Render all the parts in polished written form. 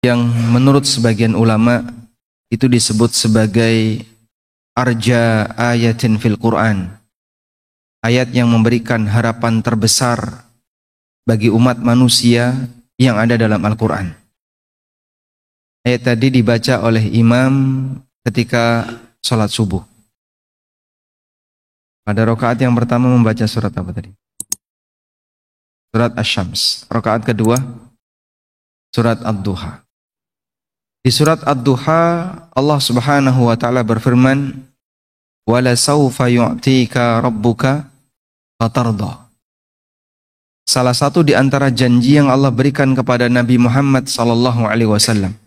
yang menurut sebagian ulama itu disebut sebagai arja ayatin fil Quran, ayat yang memberikan harapan terbesar bagi umat manusia yang ada dalam Al-Quran. Ayat tadi dibaca oleh imam ketika sholat subuh. Pada rakaat yang pertama membaca surat apa tadi? Surat Asy-Syams. Rakaat kedua surat Ad-Duha. Di surat Ad-Duha Allah Subhanahu wa taala berfirman, "Wala sawfa yu'tika rabbuka fatardha." Salah satu di antara janji yang Allah berikan kepada Nabi Muhammad sallallahu alaihi wasallam.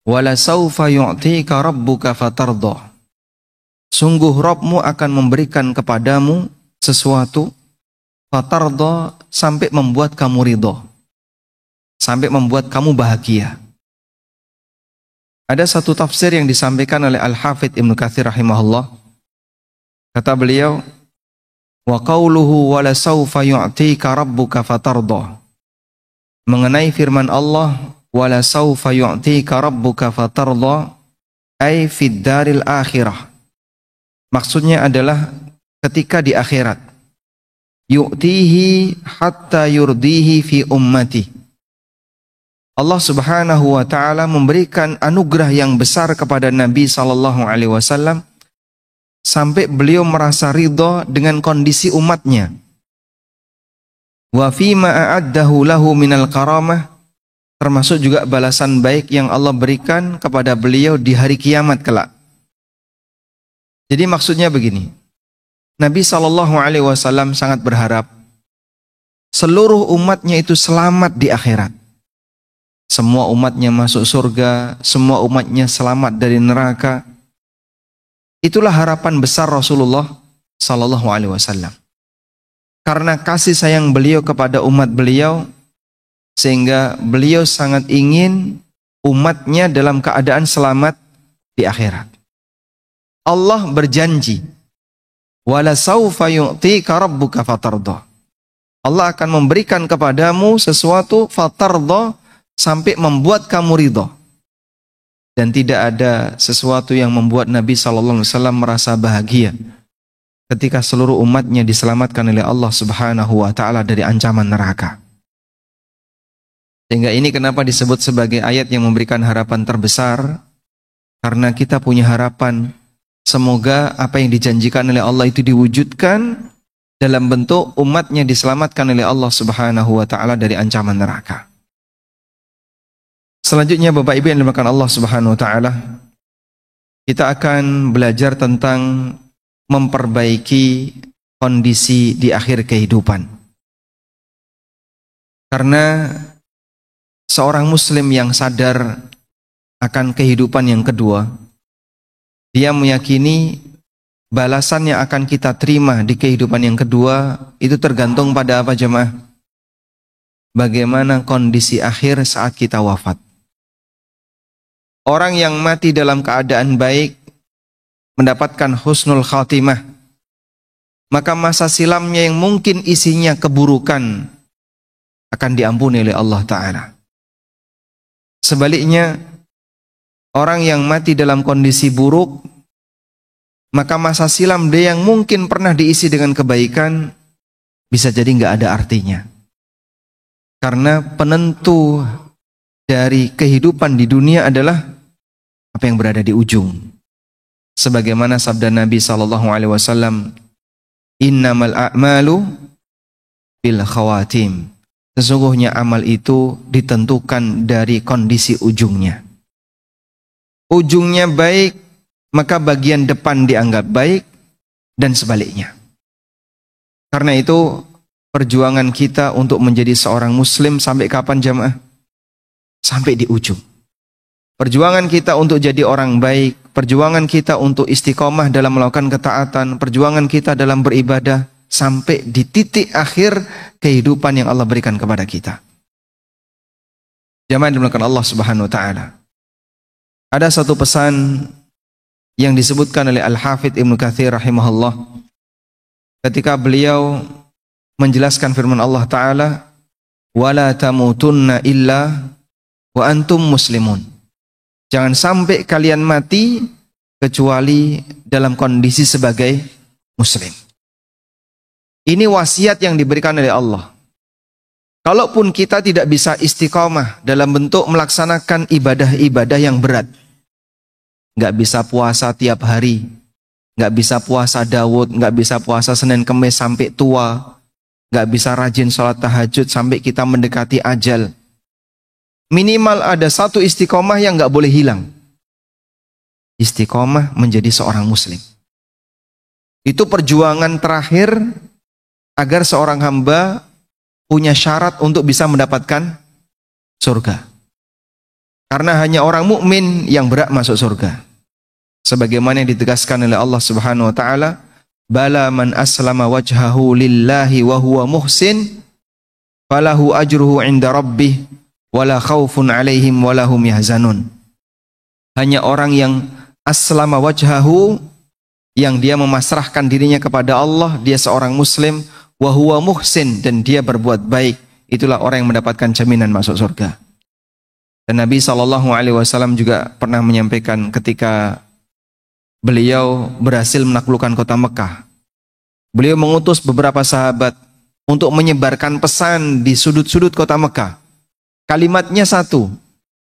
"Wala sawfa yu'tika rabbuka fatardha." Sungguh Rabbmu akan memberikan kepadamu sesuatu fatardha, sampai membuat kamu ridha, sampai membuat kamu bahagia. Ada satu tafsir yang disampaikan oleh Al-Hafidz Ibnu Katsir rahimahullah. Kata beliau, wa qauluhu wala sawfa yu'tika rabbuka fatardha. Mengenai firman Allah, wala sawfa yu'tika rabbuka fatardha, ay fid daril akhirah. Maksudnya adalah ketika di akhirat. Yu'tihi hatta yurdihi fi ummati. Allah Subhanahu wa taala memberikan anugerah yang besar kepada Nabi sallallahu alaihi wasallam sampai beliau merasa ridha dengan kondisi umatnya. Wa fi ma a'addahu lahu minal karamah, termasuk juga balasan baik yang Allah berikan kepada beliau di hari kiamat kelak. Jadi maksudnya begini. Nabi sallallahu alaihi wasallam sangat berharap seluruh umatnya itu selamat di akhirat. Semua umatnya masuk surga, semua umatnya selamat dari neraka. Itulah harapan besar Rasulullah sallallahu alaihi wasallam. Karena kasih sayang beliau kepada umat beliau, sehingga beliau sangat ingin umatnya dalam keadaan selamat di akhirat. Allah berjanji, wala sawfa yu'tika rabbuka fatardha. Allah akan memberikan kepadamu sesuatu fatardha, sampai membuat kamu ridha. Dan tidak ada sesuatu yang membuat Nabi sallallahu alaihi wasallam merasa bahagia ketika seluruh umatnya diselamatkan oleh Allah Subhanahu wa taala dari ancaman neraka. Sehingga ini kenapa disebut sebagai ayat yang memberikan harapan terbesar, karena kita punya harapan semoga apa yang dijanjikan oleh Allah itu diwujudkan dalam bentuk umatnya diselamatkan oleh Allah Subhanahu wa taala dari ancaman neraka. Selanjutnya Bapak Ibu yang dimuliakan Allah Subhanahu wa taala, kita akan belajar tentang memperbaiki kondisi di akhir kehidupan. Karena seorang muslim yang sadar akan kehidupan yang kedua, dia meyakini balasan yang akan kita terima di kehidupan yang kedua itu tergantung pada apa jemaah? Bagaimana kondisi akhir saat kita wafat. Orang yang mati dalam keadaan baik mendapatkan husnul khatimah, maka masa silamnya yang mungkin isinya keburukan akan diampuni oleh Allah Ta'ala. Sebaliknya, orang yang mati dalam kondisi buruk, maka masa silam dia yang mungkin pernah diisi dengan kebaikan bisa jadi nggak ada artinya. Karena penentu dari kehidupan di dunia adalah apa yang berada di ujung. Sebagaimana sabda Nabi sallallahu alaihi wasallam, "Innamal a'malu bil khawatim." Sesungguhnya amal itu ditentukan dari kondisi ujungnya. Ujungnya baik, maka bagian depan dianggap baik, dan sebaliknya. Karena itu perjuangan kita untuk menjadi seorang muslim sampai kapan jamaah? Sampai di ujung. Perjuangan kita untuk jadi orang baik, perjuangan kita untuk istiqomah dalam melakukan ketaatan, perjuangan kita dalam beribadah, sampai di titik akhir kehidupan yang Allah berikan kepada kita. Jamaah dimuliakan Allah Subhanahu wa taala. Ada satu pesan yang disebutkan oleh Al-Hafidz Ibnu Katsir rahimahullah ketika beliau menjelaskan firman Allah Ta'ala, wala tamutunna illa wa antum muslimun. Jangan sampai kalian mati kecuali dalam kondisi sebagai muslim. Ini wasiat yang diberikan oleh Allah. Kalaupun kita tidak bisa istiqomah dalam bentuk melaksanakan ibadah-ibadah yang berat, nggak bisa puasa tiap hari, nggak bisa puasa Daud, nggak bisa puasa Senin Kemis sampai tua, nggak bisa rajin sholat tahajud sampai kita mendekati ajal. Minimal ada satu istiqomah yang nggak boleh hilang. Istiqomah menjadi seorang muslim. Itu perjuangan terakhir agar seorang hamba punya syarat untuk bisa mendapatkan surga. Karena hanya orang mukmin yang berhak masuk surga. Sebagaimana yang ditegaskan oleh Allah Subhanahu wa taala, bala man aslama wajhahu lillahi wa huwa muhsin falahu ajruhu 'inda rabbih wala khaufun 'alaihim wala hum yahzanun. Hanya orang yang aslama wajhahu, yang dia memasrahkan dirinya kepada Allah, dia seorang muslim, wa huwa muhsin, dan dia berbuat baik, itulah orang yang mendapatkan jaminan masuk surga. Dan Nabi SAW juga pernah menyampaikan ketika beliau berhasil menaklukkan kota Mekah, beliau mengutus beberapa sahabat untuk menyebarkan pesan di sudut-sudut kota Mekah. Kalimatnya satu,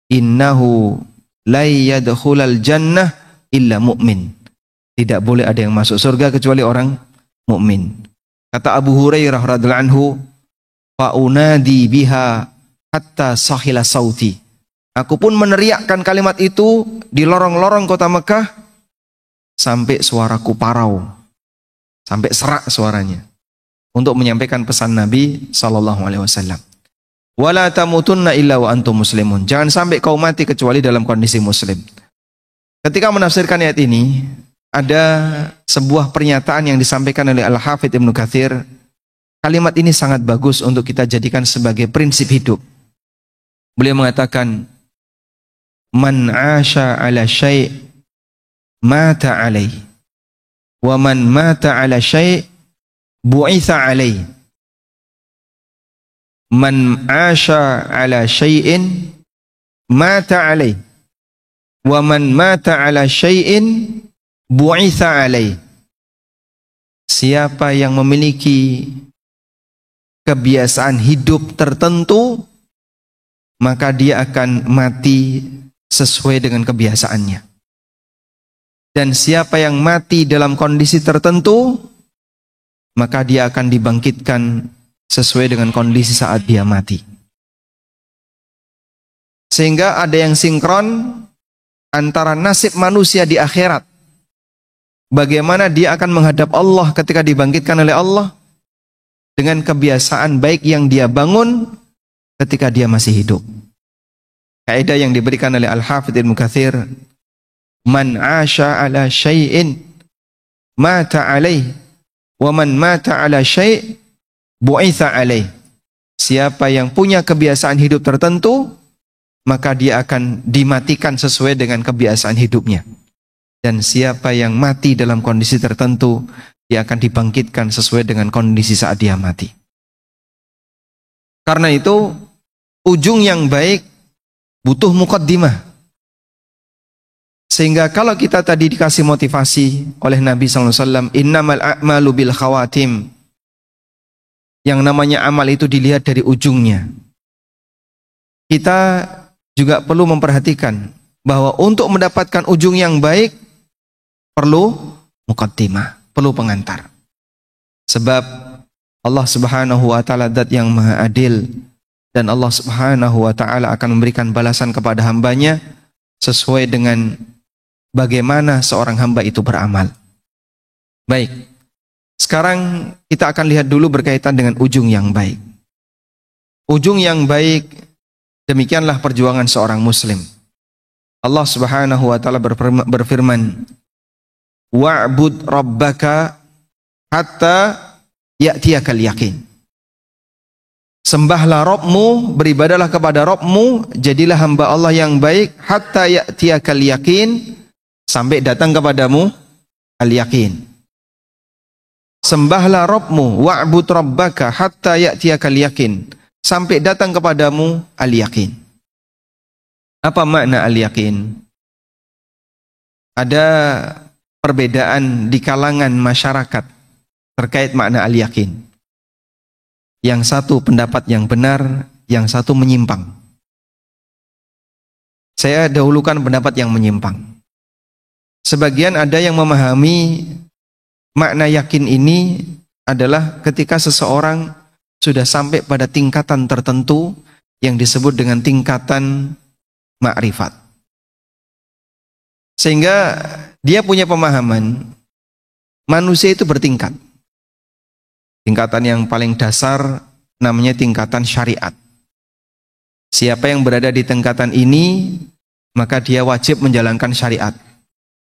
innahu la yadkhulal jannah illa mu'min. Tidak boleh ada yang masuk surga kecuali orang mukmin. Kata Abu Hurairah radhiyallahu anhu, fa unadi biha hatta sahila sauti. Aku pun meneriakkan kalimat itu di lorong-lorong kota Mekah sampai suaraku parau, sampai serak suaranya, untuk menyampaikan pesan Nabi sallallahu alaihi wasallam. Wala tamutunna illa wa antum muslimun. Jangan sampai kau mati kecuali dalam kondisi muslim. Ketika menafsirkan ayat ini, ada sebuah pernyataan yang disampaikan oleh Al-Hafidz Ibnu Katsir. Kalimat ini sangat bagus untuk kita jadikan sebagai prinsip hidup. Beliau mengatakan, man 'asha 'ala syai' mata 'alaihi, wa man mata 'ala syai' bu'itsa 'alaihi. Man 'asha 'ala syai'in mata 'alaihi, wa man mata 'ala syai'in bu'itsa 'alaihi. Siapa yang memiliki kebiasaan hidup tertentu, maka dia akan mati sesuai dengan kebiasaannya. Dan siapa yang mati dalam kondisi tertentu, maka dia akan dibangkitkan sesuai dengan kondisi saat dia mati. Sehingga ada yang sinkron antara nasib manusia di akhirat, bagaimana dia akan menghadap Allah ketika dibangkitkan oleh Allah, dengan kebiasaan baik yang dia bangun ketika dia masih hidup. Kaidah yang diberikan oleh Al-Hafidz Ibnu Katsir, man 'asha 'ala syai'in mata 'alaihi, wa man mata 'ala syai' bu'itsa 'alaihi. Siapa yang punya kebiasaan hidup tertentu, maka dia akan dimatikan sesuai dengan kebiasaan hidupnya. Dan siapa yang mati dalam kondisi tertentu, dia akan dibangkitkan sesuai dengan kondisi saat dia mati. Karena itu, ujung yang baik butuh muqaddimah. Sehingga kalau kita tadi dikasih motivasi oleh Nabi SAW, innamal a'malu bil khawatim. Yang namanya amal itu dilihat dari ujungnya. Kita juga perlu memperhatikan bahwa untuk mendapatkan ujung yang baik, perlu muqaddimah, perlu pengantar. Sebab Allah Subhanahu wa taala zat yang maha adil, dan Allah Subhanahu wa taala akan memberikan balasan kepada hambanya sesuai dengan bagaimana seorang hamba itu beramal. Baik, sekarang kita akan lihat dulu berkaitan dengan ujung yang baik. Ujung yang baik, demikianlah perjuangan seorang muslim. Allah Subhanahu wa taala berfirman, wa'bud rabbaka hatta ya'tiyakal yaqin. Sembahlah Rabbmu, beribadalah kepada Rabbmu, jadilah hamba Allah yang baik, hatta ya'tiyakal yaqin, sampai datang kepadamu al-yaqin. Sembahlah Rabbmu, wa'bud rabbaka hatta ya'tiyakal yaqin, sampai datang kepadamu al-yaqin. Apa makna al-yakin? Ada perbedaan di kalangan masyarakat terkait makna al-yakin. Yang satu pendapat yang benar, yang satu menyimpang. Saya dahulukan pendapat yang menyimpang. Sebagian ada yang memahami makna yakin ini adalah ketika seseorang sudah sampai pada tingkatan tertentu yang disebut dengan tingkatan ma'rifat. Sehingga dia punya pemahaman manusia itu bertingkat. Tingkatan yang paling dasar namanya tingkatan syariat. Siapa yang berada di tingkatan ini, maka dia wajib menjalankan syariat.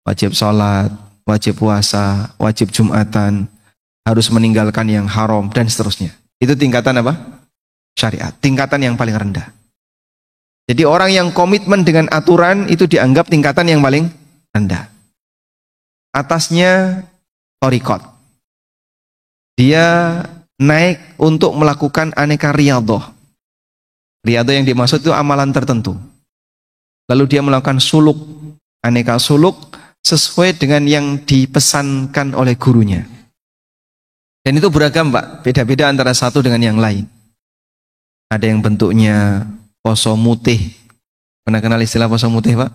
Wajib sholat, wajib puasa, wajib jumatan, harus meninggalkan yang haram, dan seterusnya. Itu tingkatan apa? Syariat. Tingkatan yang paling rendah. Jadi orang yang komitmen dengan aturan itu dianggap tingkatan yang paling rendah. Atasnya thariqat. Dia naik untuk melakukan aneka riyadhah. Riyadhah yang dimaksud itu amalan tertentu. Lalu dia melakukan suluk, aneka suluk sesuai dengan yang dipesankan oleh gurunya. Dan itu beragam, Pak. Beda-beda antara satu dengan yang lain. Ada yang bentuknya poso mutih. Pernah kenal istilah poso mutih, Pak?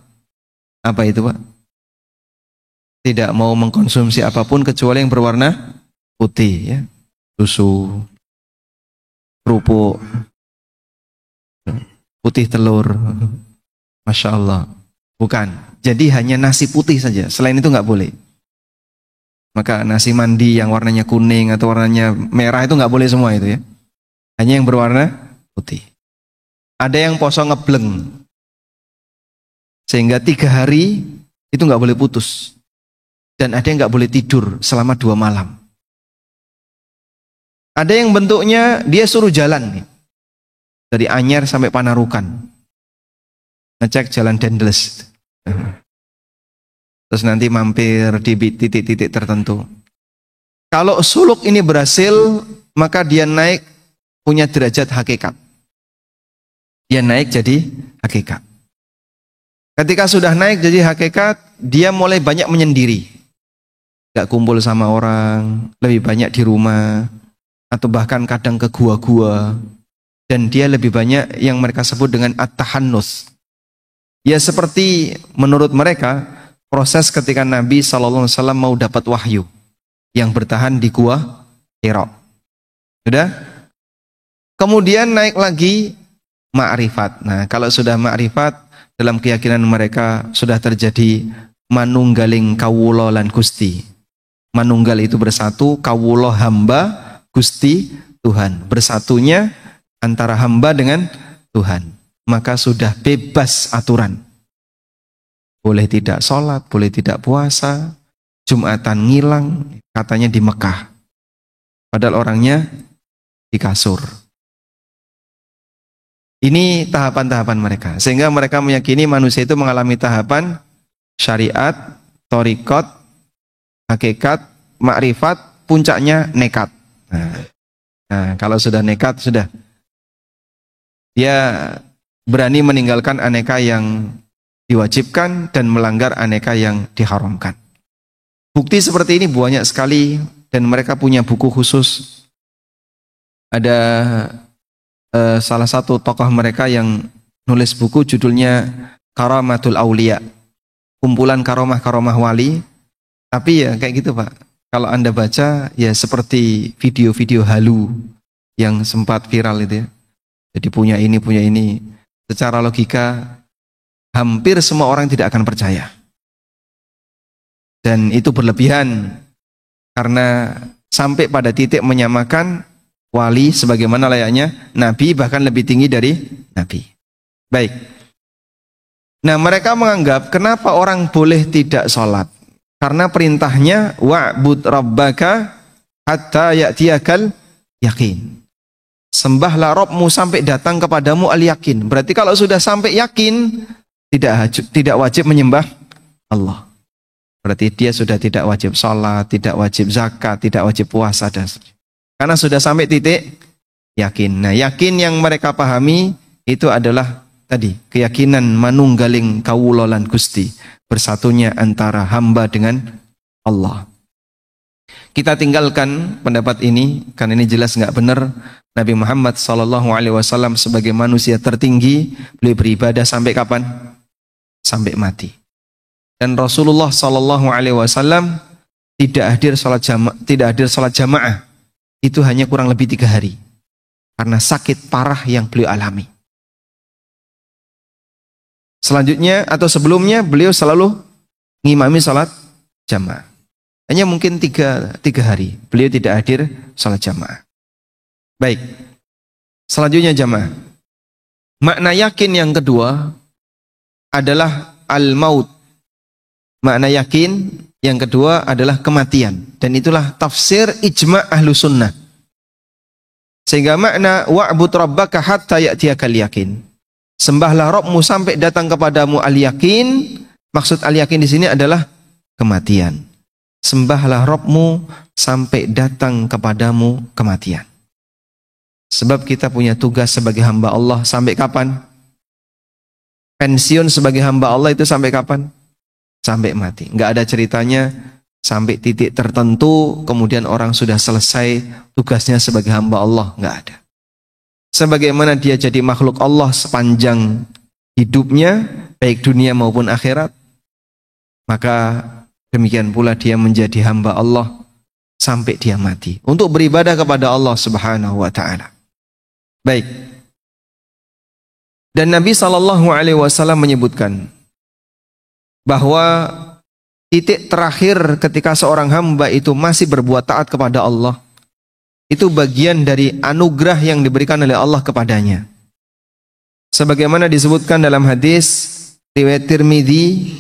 Apa itu, Pak? Tidak mau mengkonsumsi apapun kecuali yang berwarna putih, ya. Susu, kerupuk, putih telur. Masya Allah. Bukan. Jadi hanya nasi putih saja. Selain itu nggak boleh. Maka nasi mandi yang warnanya kuning atau warnanya merah itu nggak boleh semua itu, ya. Hanya yang berwarna putih. Ada yang poso ngebleng. Sehingga 3 hari itu nggak boleh putus. Dan ada yang nggak boleh tidur selama 2 malam. Ada yang bentuknya dia suruh jalan nih. Dari Anyer sampai Panarukan. Ngecek jalan Dendles. Terus nanti mampir di titik-titik tertentu. Kalau suluk ini berhasil, maka dia naik punya derajat hakikat. Dia naik jadi hakikat. Ketika sudah naik jadi hakikat, dia mulai banyak menyendiri. Gak kumpul sama orang, lebih banyak di rumah, atau bahkan kadang ke gua-gua. Dan dia lebih banyak yang mereka sebut dengan at-tahannus. Ya seperti menurut mereka, proses ketika Nabi SAW mau dapat wahyu yang bertahan di gua Hira. Sudah? Kemudian naik lagi ma'rifat. Nah, kalau sudah ma'rifat, dalam keyakinan mereka sudah terjadi manunggaling kawula lan Gusti. Manunggal itu bersatu, kawula hamba, Gusti Tuhan. Bersatunya antara hamba dengan Tuhan. Maka sudah bebas aturan. Boleh tidak sholat, boleh tidak puasa, Jumatan ngilang, katanya di Mekah. Padahal orangnya di kasur. Ini tahapan-tahapan mereka. Sehingga mereka meyakini manusia itu mengalami tahapan syariat, thariqat, hakikat, makrifat, puncaknya nekat. Nah, kalau sudah nekat, sudah. Dia berani meninggalkan aneka yang diwajibkan dan melanggar aneka yang diharamkan. Bukti seperti ini banyak sekali dan mereka punya buku khusus. Ada salah satu tokoh mereka yang nulis buku judulnya Karamatul Aulia. Kumpulan karomah-karomah wali. Tapi ya kayak gitu, Pak. Kalau Anda baca ya seperti video-video halu yang sempat viral itu ya. Jadi punya ini. Secara logika hampir semua orang tidak akan percaya. Dan itu berlebihan karena sampai pada titik menyamakan wali sebagaimana layaknya nabi, bahkan lebih tinggi dari nabi. Baik. Nah, mereka menganggap kenapa orang boleh tidak sholat? Karena perintahnya wa'bud rabbaka hatta ya'tiyakal yakin. Sembahlah Rabbmu sampai datang kepadamu al-yakin. Berarti kalau sudah sampai yakin, tidak wajib menyembah Allah. Berarti dia sudah tidak wajib sholat, tidak wajib zakat, tidak wajib puasa dan sebagainya. Karena sudah sampai titik yakin. Nah, yakin yang mereka pahami itu adalah tadi, keyakinan manunggaling kawula lan Gusti, bersatunya antara hamba dengan Allah. Kita tinggalkan pendapat ini karena ini jelas nggak benar. Nabi Muhammad SAW sebagai manusia tertinggi, beliau beribadah sampai kapan? Sampai mati. Dan Rasulullah SAW tidak hadir salat jamaah. Itu hanya kurang lebih 3 hari karena sakit parah yang beliau alami. Selanjutnya atau sebelumnya beliau selalu ngimami salat jamaah. Hanya mungkin 3 hari beliau tidak hadir salat jamaah. Baik. Selanjutnya jamaah. Makna yakin yang kedua adalah al-maut. Makna yakin yang kedua adalah kematian. Dan itulah tafsir ijma' ahlu sunnah. Sehingga makna wa'bud rabbaka hatta ya'tiyakal yakin. Sembahlah Rabbmu sampai datang kepadamu al-yakin. Maksud al-yakin di sini adalah kematian. Sembahlah Rabbmu sampai datang kepadamu kematian. Sebab kita punya tugas sebagai hamba Allah sampai kapan? Pensiun sebagai hamba Allah itu sampai kapan? Sampai mati. Nggak ada ceritanya sampai titik tertentu kemudian orang sudah selesai tugasnya sebagai hamba Allah. Nggak ada. Sebagaimana dia jadi makhluk Allah sepanjang hidupnya, baik dunia maupun akhirat, maka demikian pula dia menjadi hamba Allah sampai dia mati untuk beribadah kepada Allah Subhanahu wa taala. Baik. Dan Nabi SAW menyebutkan bahwa titik terakhir ketika seorang hamba itu masih berbuat taat kepada Allah, itu bagian dari anugerah yang diberikan oleh Allah kepadanya. Sebagaimana disebutkan dalam hadis riwayat Tirmidzi,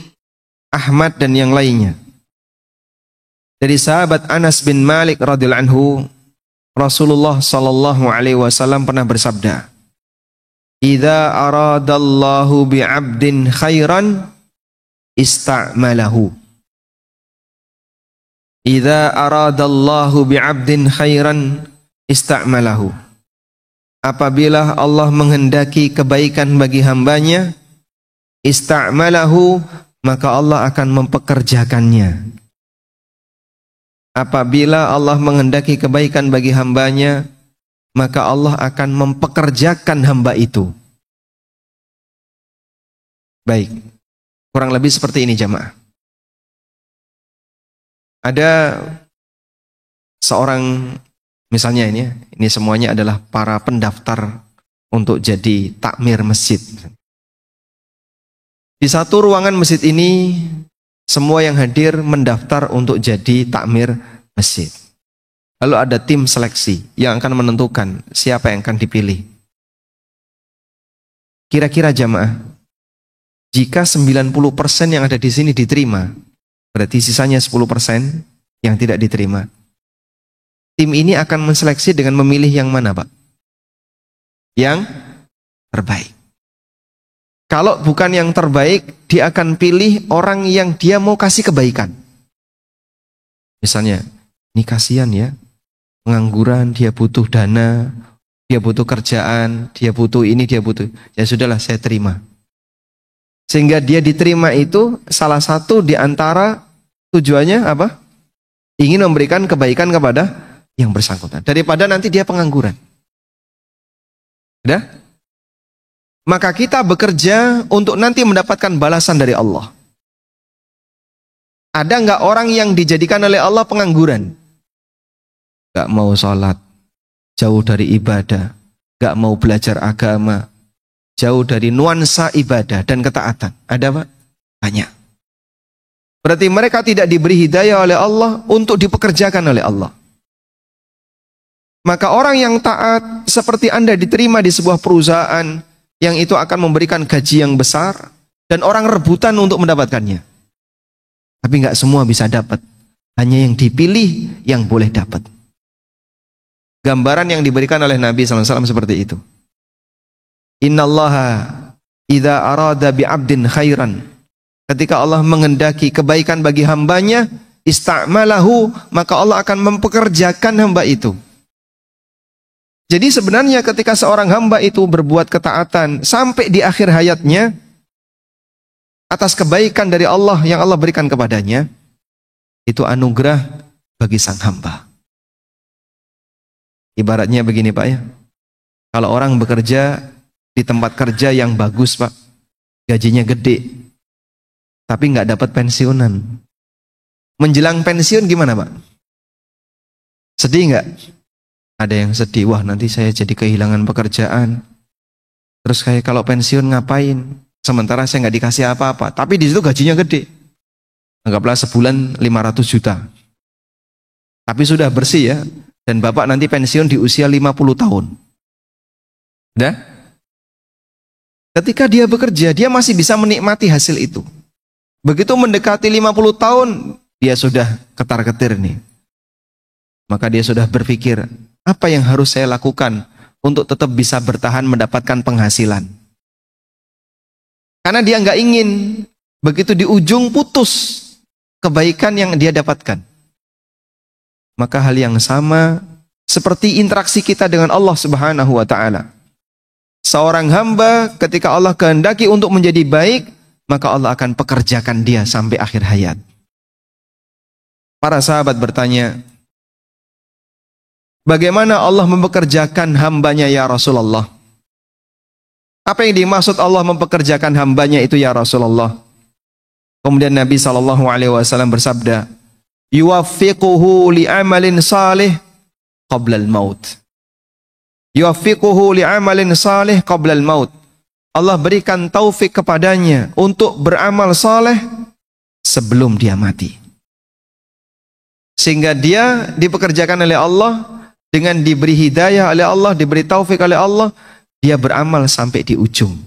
Ahmad dan yang lainnya. Dari sahabat Anas bin Malik radhiyallahu anhu, Rasulullah sallallahu alaihi wasallam pernah bersabda, "Idza aradallahu bi'abdin khairan ista'malahu." Idza aradallahu bi'abdin khairan ista'malahu. Apabila Allah menghendaki kebaikan bagi hambanya, ista'malahu, maka Allah akan mempekerjakannya. Apabila Allah menghendaki kebaikan bagi hambanya, maka Allah akan mempekerjakan hamba itu. Baik, kurang lebih seperti ini jamaah. Ada seorang, misalnya ini semuanya adalah para pendaftar untuk jadi takmir masjid. Di satu ruangan masjid ini, semua yang hadir mendaftar untuk jadi takmir masjid. Lalu ada tim seleksi yang akan menentukan siapa yang akan dipilih. Kira-kira jamaah, jika 90% yang ada di sini diterima, berarti sisanya 10% yang tidak diterima. Tim ini akan menseleksi dengan memilih yang mana, Pak? Yang terbaik. Kalau bukan yang terbaik, dia akan pilih orang yang dia mau kasih kebaikan. Misalnya, ini kasihan ya, pengangguran, dia butuh dana, dia butuh kerjaan, dia butuh ini, dia butuh. Ya sudahlah, saya terima. Sehingga dia diterima itu salah satu di antara tujuannya apa? Ingin memberikan kebaikan kepada yang bersangkutan. Daripada nanti dia pengangguran. Sudah? Maka kita bekerja untuk nanti mendapatkan balasan dari Allah. Ada nggak orang yang dijadikan oleh Allah pengangguran? Nggak mau sholat, jauh dari ibadah, nggak mau belajar agama, jauh dari nuansa ibadah dan ketaatan. Ada Pak? Banyak. Berarti mereka tidak diberi hidayah oleh Allah untuk dipekerjakan oleh Allah. Maka orang yang taat seperti Anda diterima di sebuah perusahaan yang itu akan memberikan gaji yang besar dan orang rebutan untuk mendapatkannya. Tapi nggak semua bisa dapat. Hanya yang dipilih yang boleh dapat. Gambaran yang diberikan oleh Nabi SAW seperti itu. Innallaha idza arada bi'abdin khairan. Ketika Allah menghendaki kebaikan bagi hambanya, ista'malahu, maka Allah akan mempekerjakan hamba itu. Jadi sebenarnya ketika seorang hamba itu berbuat ketaatan sampai di akhir hayatnya atas kebaikan dari Allah yang Allah berikan kepadanya, itu anugerah bagi sang hamba. Ibaratnya begini Pak ya, kalau orang bekerja di tempat kerja yang bagus Pak, gajinya gede, tapi nggak dapat pensiunan. Menjelang pensiun gimana Pak? Sedih nggak? Ada yang sedih, wah nanti saya jadi kehilangan pekerjaan. Terus kayak kalau pensiun ngapain? Sementara saya nggak dikasih apa-apa, tapi di situ gajinya gede. Anggaplah sebulan 500 juta. Tapi sudah bersih ya, dan Bapak nanti pensiun di usia 50 tahun. Udah? Ketika dia bekerja, dia masih bisa menikmati hasil itu. Begitu mendekati 50 tahun, dia sudah ketar-ketir nih. Maka dia sudah berpikir, apa yang harus saya lakukan untuk tetap bisa bertahan mendapatkan penghasilan? Karena dia nggak ingin begitu di ujung putus kebaikan yang dia dapatkan. Maka hal yang sama seperti interaksi kita dengan Allah Subhanahu wa taala. Seorang hamba ketika Allah kehendaki untuk menjadi baik, maka Allah akan pekerjakan dia sampai akhir hayat. Para sahabat bertanya, bagaimana Allah mempekerjakan hambanya ya Rasulullah? Apa yang dimaksud Allah mempekerjakan hambanya itu ya Rasulullah? Kemudian Nabi SAW bersabda, yuwaffiquhu li'amalin salih qabla al-maut. Yuwaffiquhu li'amalin salih qabla al-maut. Allah berikan taufik kepadanya untuk beramal saleh sebelum dia mati. Sehingga dia dipekerjakan oleh Allah dengan diberi hidayah oleh Allah, diberi taufik oleh Allah, dia beramal sampai di ujung.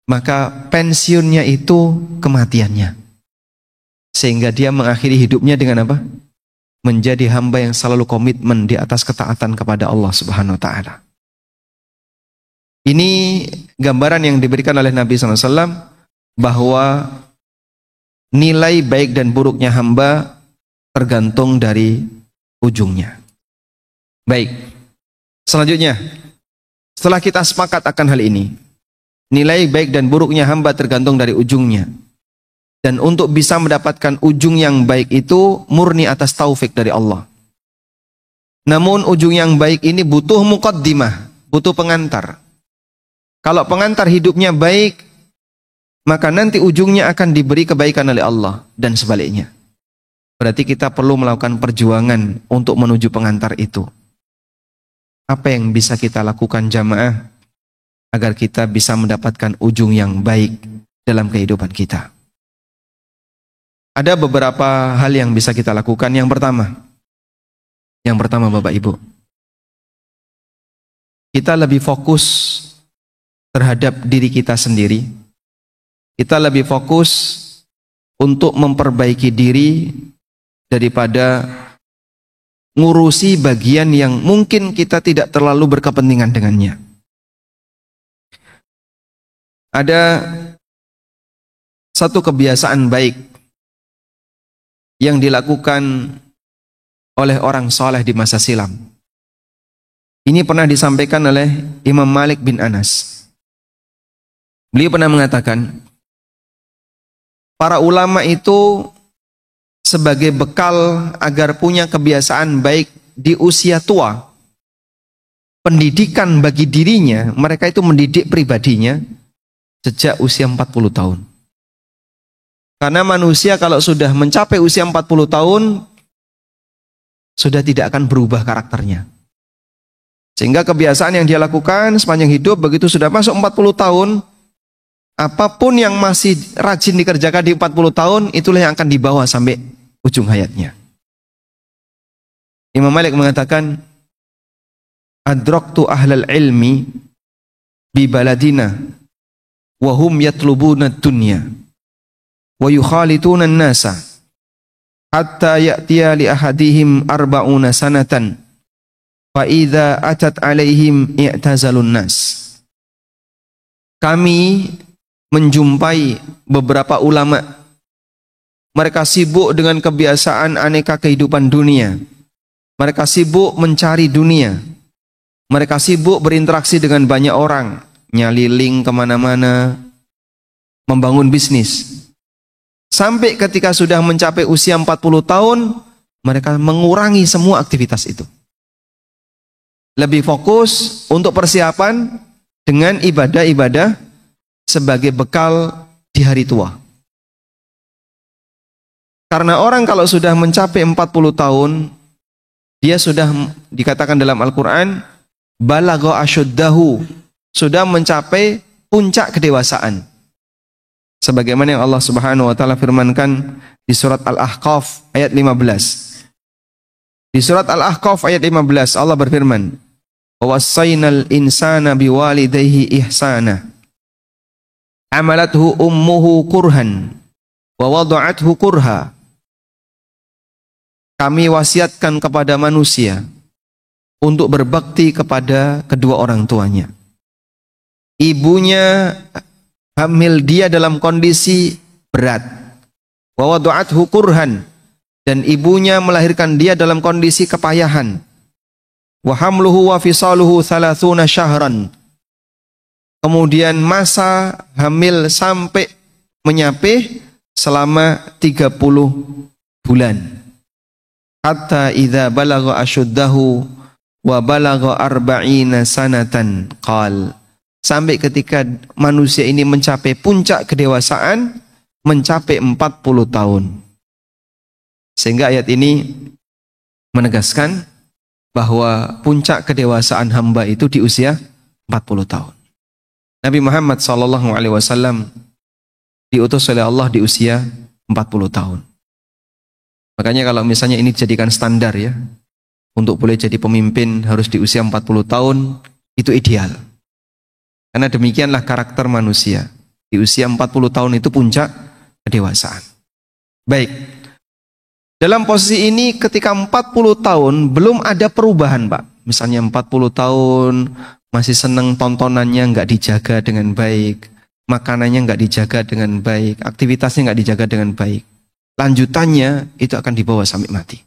Maka pensiunnya itu kematiannya. Sehingga dia mengakhiri hidupnya dengan apa? Menjadi hamba yang selalu komitmen di atas ketaatan kepada Allah Subhanahu wa taala. Ini gambaran yang diberikan oleh Nabi SAW bahwa nilai baik dan buruknya hamba tergantung dari ujungnya. Baik, selanjutnya setelah kita sepakat akan hal ini, nilai baik dan buruknya hamba tergantung dari ujungnya. Dan untuk bisa mendapatkan ujung yang baik itu murni atas taufik dari Allah. Namun ujung yang baik ini butuh muqaddimah, butuh pengantar. Kalau pengantar hidupnya baik, maka nanti ujungnya akan diberi kebaikan oleh Allah dan sebaliknya. Berarti kita perlu melakukan perjuangan untuk menuju pengantar itu. Apa yang bisa kita lakukan jamaah agar kita bisa mendapatkan ujung yang baik dalam kehidupan kita? Ada beberapa hal yang bisa kita lakukan. Yang pertama Bapak Ibu, kita lebih fokus terhadap diri kita sendiri. Kita lebih fokus untuk memperbaiki diri daripada ngurusi bagian yang mungkin kita tidak terlalu berkepentingan dengannya. Ada satu kebiasaan baik yang dilakukan oleh orang saleh di masa silam. Ini pernah disampaikan oleh Imam Malik bin Anas. Beliau pernah mengatakan, para ulama itu sebagai bekal agar punya kebiasaan baik di usia tua, pendidikan bagi dirinya, mereka itu mendidik pribadinya sejak usia 40 tahun. Karena manusia kalau sudah mencapai usia 40 tahun, sudah tidak akan berubah karakternya. Sehingga kebiasaan yang dia lakukan sepanjang hidup, begitu sudah masuk 40 tahun, apapun yang masih rajin dikerjakan di 40 tahun, itulah yang akan dibawa sampai ujung hayatnya. Imam Malik mengatakan, adraktu ahlal ilmi bi baladina wa hum yatlubuna dunya wa yukhalituna an-nasa hatta ya'tiya li ahadihim 40 sanatan fa idza atat alaihim i'tazalun nas. Kami menjumpai beberapa ulama, mereka sibuk dengan kebiasaan aneka kehidupan dunia. Mereka sibuk mencari dunia. Mereka sibuk berinteraksi dengan banyak orang, nyaliling kemana-mana, membangun bisnis. Sampai ketika sudah mencapai usia 40 tahun, mereka mengurangi semua aktivitas itu. Lebih fokus untuk persiapan dengan ibadah-ibadah sebagai bekal di hari tua. Karena orang kalau sudah mencapai 40 tahun, dia sudah dikatakan dalam Al-Quran, balagha asyuddahu, sudah mencapai puncak kedewasaan. Sebagaimana yang Allah Subhanahu wa taala firmankan di surat Al-Ahqaf ayat 15. Di surat Al-Ahqaf ayat 15 Allah berfirman, "Wassaynal insana biwalidayhi ihsana. Amalathu ummuhu kurhan wa wada'athu kurha." Kami wasiatkan kepada manusia untuk berbakti kepada kedua orang tuanya. Ibunya hamil dia dalam kondisi berat. Wa wada'athu kurhan, dan ibunya melahirkan dia dalam kondisi kepayahan. Wa hamluhu wa fisaluhu 30 syahran. Kemudian masa hamil sampai menyapih selama 30 bulan. Hatta idza balagha asyuddahu wa balagha arba'ina sanatan qal. Sampai ketika manusia ini mencapai puncak kedewasaan, mencapai 40 tahun. Sehingga ayat ini menegaskan bahwa puncak kedewasaan hamba itu di usia 40 tahun. Nabi Muhammad SAW diutus oleh Allah di usia 40 tahun. Makanya kalau misalnya ini dijadikan standar ya, untuk boleh jadi pemimpin harus di usia 40 tahun, itu ideal. Karena demikianlah karakter manusia. Di usia 40 tahun itu puncak kedewasaan. Baik. Dalam posisi ini ketika 40 tahun belum ada perubahan, Pak. Misalnya 40 tahun masih senang tontonannya nggak dijaga dengan baik, makanannya nggak dijaga dengan baik, aktivitasnya nggak dijaga dengan baik. Lanjutannya itu akan dibawa sampai mati.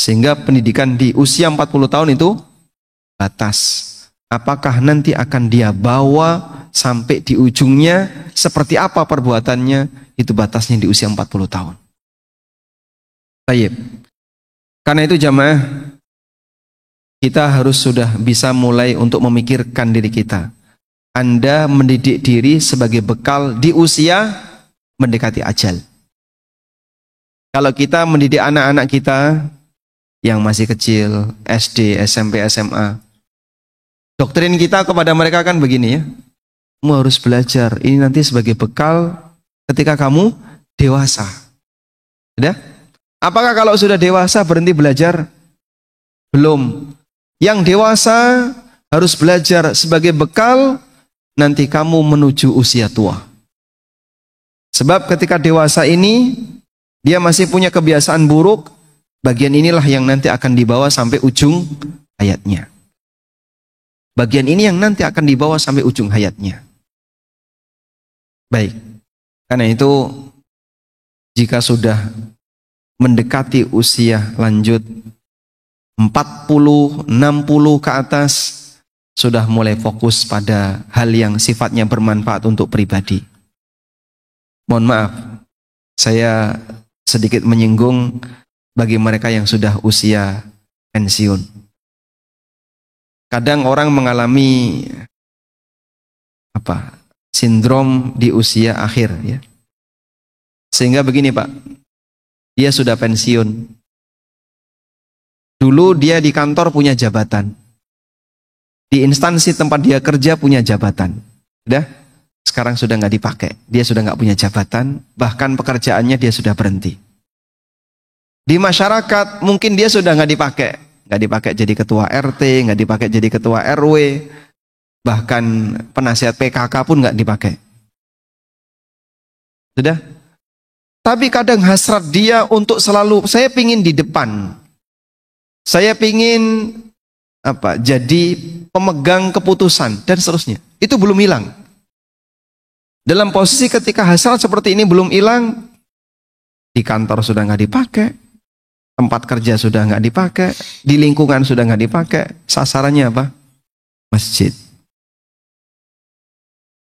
Sehingga pendidikan di usia 40 tahun itu batas. Apakah nanti akan dia bawa sampai di ujungnya, seperti apa perbuatannya, itu batasnya di usia 40 tahun. Baik. Karena itu jamaah, kita harus sudah bisa mulai untuk memikirkan diri kita. Anda mendidik diri sebagai bekal di usia mendekati ajal. Kalau kita mendidik anak-anak kita yang masih kecil, SD, SMP, SMA, doktrin kita kepada mereka kan begini ya, kamu harus belajar, ini nanti sebagai bekal ketika kamu dewasa. Sudah? Apakah kalau sudah dewasa berhenti belajar? Belum. Yang dewasa harus belajar sebagai bekal nanti kamu menuju usia tua. Sebab ketika dewasa ini dia masih punya kebiasaan buruk, bagian inilah yang nanti akan dibawa sampai ujung hayatnya. Bagian ini yang nanti akan dibawa sampai ujung hayatnya. Baik. Karena itu jika sudah mendekati usia lanjut 40, 60 ke atas, sudah mulai fokus pada hal yang sifatnya bermanfaat untuk pribadi. Mohon maaf, saya sedikit menyinggung bagi mereka yang sudah usia pensiun. Kadang orang mengalami sindrom di usia akhir ya. Sehingga begini Pak, dia sudah pensiun. Dulu dia di kantor punya jabatan. Di instansi tempat dia kerja punya jabatan. Sekarang sudah nggak dipakai. Dia sudah nggak punya jabatan, bahkan pekerjaannya dia sudah berhenti. Di masyarakat mungkin dia sudah nggak dipakai jadi ketua RT, nggak dipakai jadi ketua RW, bahkan penasihat PKK pun nggak dipakai. Sudah? Tapi kadang hasrat dia untuk selalu, saya pingin di depan, saya pingin jadi pemegang keputusan dan seterusnya. Itu belum hilang. Dalam posisi ketika hasrat seperti ini belum hilang, di kantor sudah nggak dipakai, tempat kerja sudah nggak dipakai, di lingkungan sudah nggak dipakai, sasarannya apa? Masjid.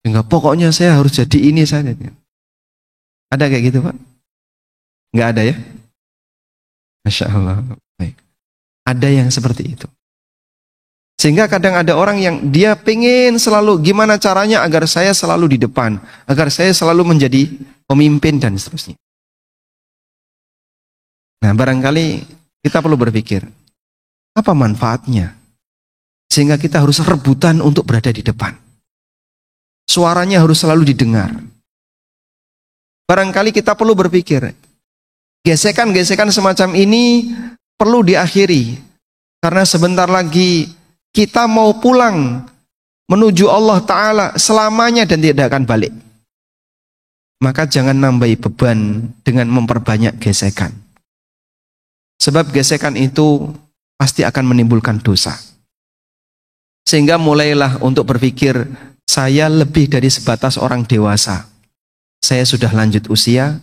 Sehingga pokoknya saya harus jadi ini saja. Ada kayak gitu Pak? Nggak ada ya? Masya Allah. Baik. Ada yang seperti itu. Sehingga kadang ada orang yang dia pengen selalu gimana caranya agar saya selalu di depan, agar saya selalu menjadi pemimpin dan seterusnya. Nah, barangkali kita perlu berpikir, apa manfaatnya? Sehingga kita harus rebutan untuk berada di depan. Suaranya harus selalu didengar. Barangkali kita perlu berpikir, gesekan-gesekan semacam ini perlu diakhiri. Karena sebentar lagi kita mau pulang menuju Allah Ta'ala selamanya dan tidak akan balik. Maka jangan nambahi beban dengan memperbanyak gesekan. Sebab gesekan itu pasti akan menimbulkan dosa. Sehingga mulailah untuk berpikir, saya lebih dari sebatas orang dewasa. Saya sudah lanjut usia,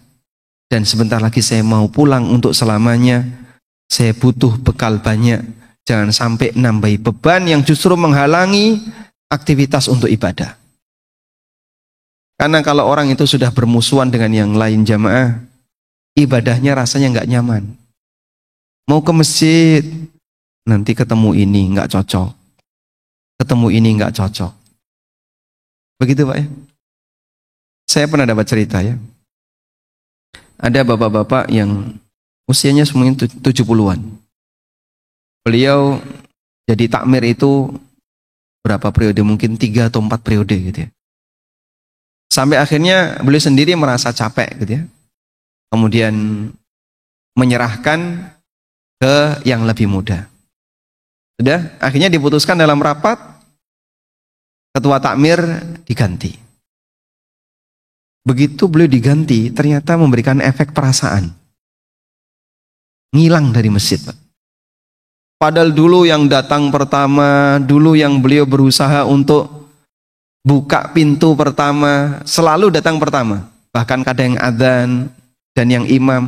dan sebentar lagi saya mau pulang untuk selamanya. Saya butuh bekal banyak. Jangan sampai nambahi beban yang justru menghalangi aktivitas untuk ibadah. Karena kalau orang itu sudah bermusuhan dengan yang lain jamaah, ibadahnya rasanya nggak nyaman. Mau ke masjid, nanti ketemu ini nggak cocok. Ketemu ini nggak cocok. Begitu Pak ya? Saya pernah dapat cerita ya. Ada bapak-bapak yang usianya semuanya 70-an. Beliau jadi takmir itu berapa periode? Mungkin 3 atau 4 periode gitu ya. Sampai akhirnya beliau sendiri merasa capek gitu ya. Kemudian menyerahkan ke yang lebih muda. Sudah, akhirnya diputuskan dalam rapat, ketua takmir diganti. Begitu beliau diganti, ternyata memberikan efek perasaan. Ngilang dari masjid, Pak. Padahal dulu yang datang pertama, dulu yang beliau berusaha untuk buka pintu pertama, selalu datang pertama. Bahkan kadang yang adzan dan yang imam.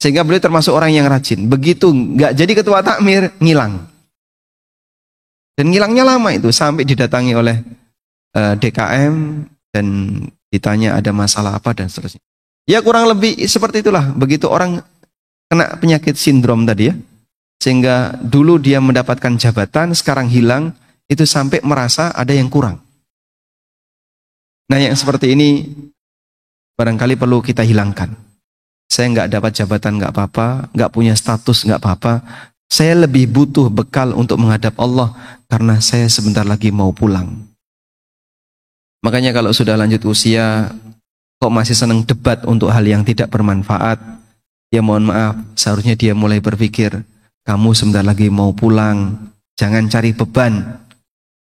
Sehingga beliau termasuk orang yang rajin. Begitu nggak jadi ketua takmir, ngilang. Dan ngilangnya lama itu, sampai didatangi oleh DKM dan ditanya ada masalah apa dan seterusnya. Ya kurang lebih seperti itulah. Begitu orang kena penyakit sindrom tadi ya. Sehingga dulu dia mendapatkan jabatan, sekarang hilang, itu sampai merasa ada yang kurang. Nah yang seperti ini barangkali perlu kita hilangkan. Saya nggak dapat jabatan nggak apa-apa, nggak punya status nggak apa-apa. Saya lebih butuh bekal untuk menghadap Allah karena saya sebentar lagi mau pulang. Makanya kalau sudah lanjut usia, kok masih senang debat untuk hal yang tidak bermanfaat, ya mohon maaf, seharusnya dia mulai berpikir, kamu sebentar lagi mau pulang, jangan cari beban.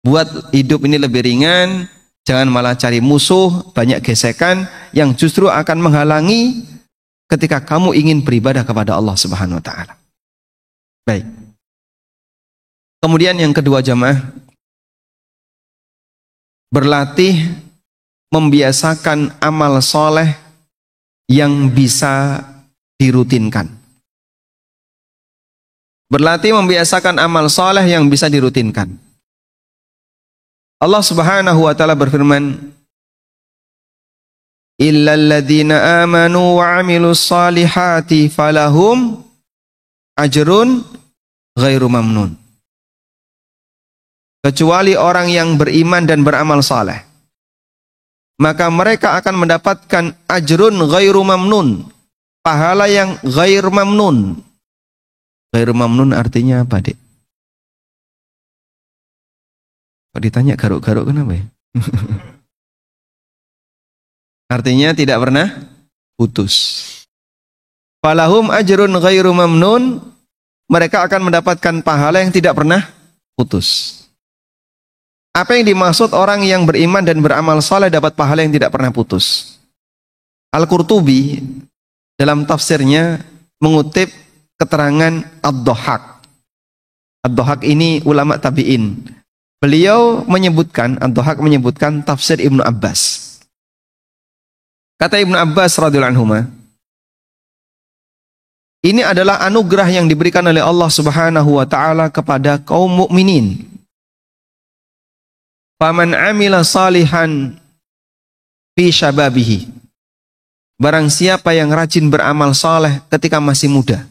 Buat hidup ini lebih ringan, jangan malah cari musuh, banyak gesekan yang justru akan menghalangi ketika kamu ingin beribadah kepada Allah Subhanahu wa taala. Baik. Kemudian yang kedua jamaah, berlatih membiasakan amal soleh yang bisa dirutinkan. Berlatih membiasakan amal soleh yang bisa dirutinkan. Allah Subhanahu wa taala berfirman, illal ladzina amanu wa 'amilus solihati falahum ajrun ghairu mamnun. Kecuali orang yang beriman dan beramal saleh, maka mereka akan mendapatkan ajrun ghairu mamnun, pahala yang ghair mamnun. Ghair mamnun artinya apa, Dek? Kok ditanya garuk-garuk kenapa ya? Artinya tidak pernah putus. Falahum ajrun ghairu mamnun, mereka akan mendapatkan pahala yang tidak pernah putus. Apa yang dimaksud orang yang beriman dan beramal saleh dapat pahala yang tidak pernah putus? Al-Qurtubi dalam tafsirnya mengutip keterangan Ad-Dhahhak. Ad-Dhahhak ini ulama tabi'in. Beliau menyebutkan, Ad-Dhahhak menyebutkan tafsir Ibnu Abbas. Kata Ibnu Abbas radhiyallahu anhu, Ini adalah anugerah yang diberikan oleh Allah Subhanahu wa taala kepada kaum mukminin. Faman amila salihan fi syababihi. Barang siapa yang rajin beramal saleh ketika masih muda.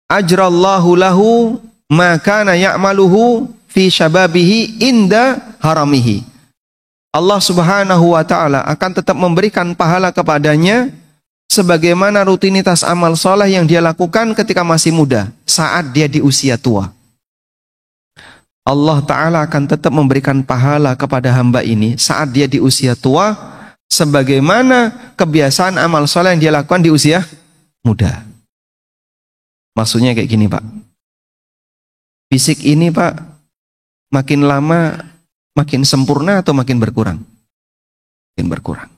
Ajrallahu lahu ma kana ya'maluhu fi syababihi inda haramihi. Allah Subhanahu wa taala akan tetap memberikan pahala kepadanya sebagaimana rutinitas amal soleh yang dia lakukan ketika masih muda, saat dia di usia tua. Allah Ta'ala akan tetap memberikan pahala kepada hamba ini saat dia di usia tua, sebagaimana kebiasaan amal soleh yang dia lakukan di usia muda. Maksudnya kayak gini Pak, fisik ini Pak, makin lama makin sempurna atau makin berkurang? Makin berkurang.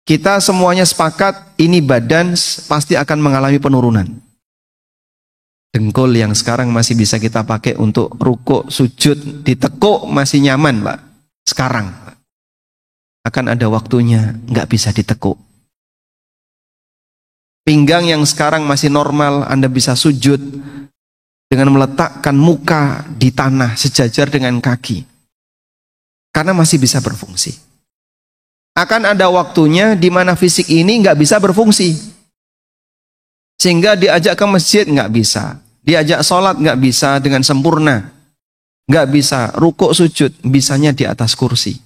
Kita semuanya sepakat ini badan pasti akan mengalami penurunan. Dengkul yang sekarang masih bisa kita pakai untuk rukuk, sujud, ditekuk masih nyaman Pak. Sekarang akan ada waktunya nggak bisa ditekuk. Pinggang yang sekarang masih normal, Anda bisa sujud dengan meletakkan muka di tanah sejajar dengan kaki. Karena masih bisa berfungsi. Akan ada waktunya di mana fisik ini nggak bisa berfungsi. Sehingga diajak ke masjid nggak bisa. Diajak sholat nggak bisa dengan sempurna. Nggak bisa rukuk sujud, bisanya di atas kursi.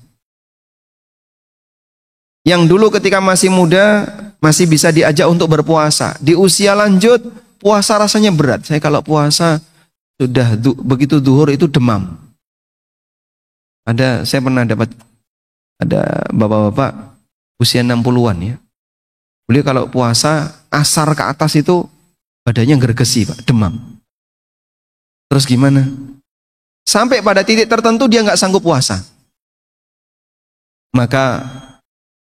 Yang dulu ketika masih muda, masih bisa diajak untuk berpuasa. Di usia lanjut, puasa rasanya berat. Saya kalau puasa, sudah begitu duhur itu demam. Saya pernah dapat, ada bapak-bapak usia 60-an ya. Beliau kalau puasa, asar ke atas itu badannya gergesi Pak, demam. Terus gimana? Sampai pada titik tertentu dia nggak sanggup puasa. Maka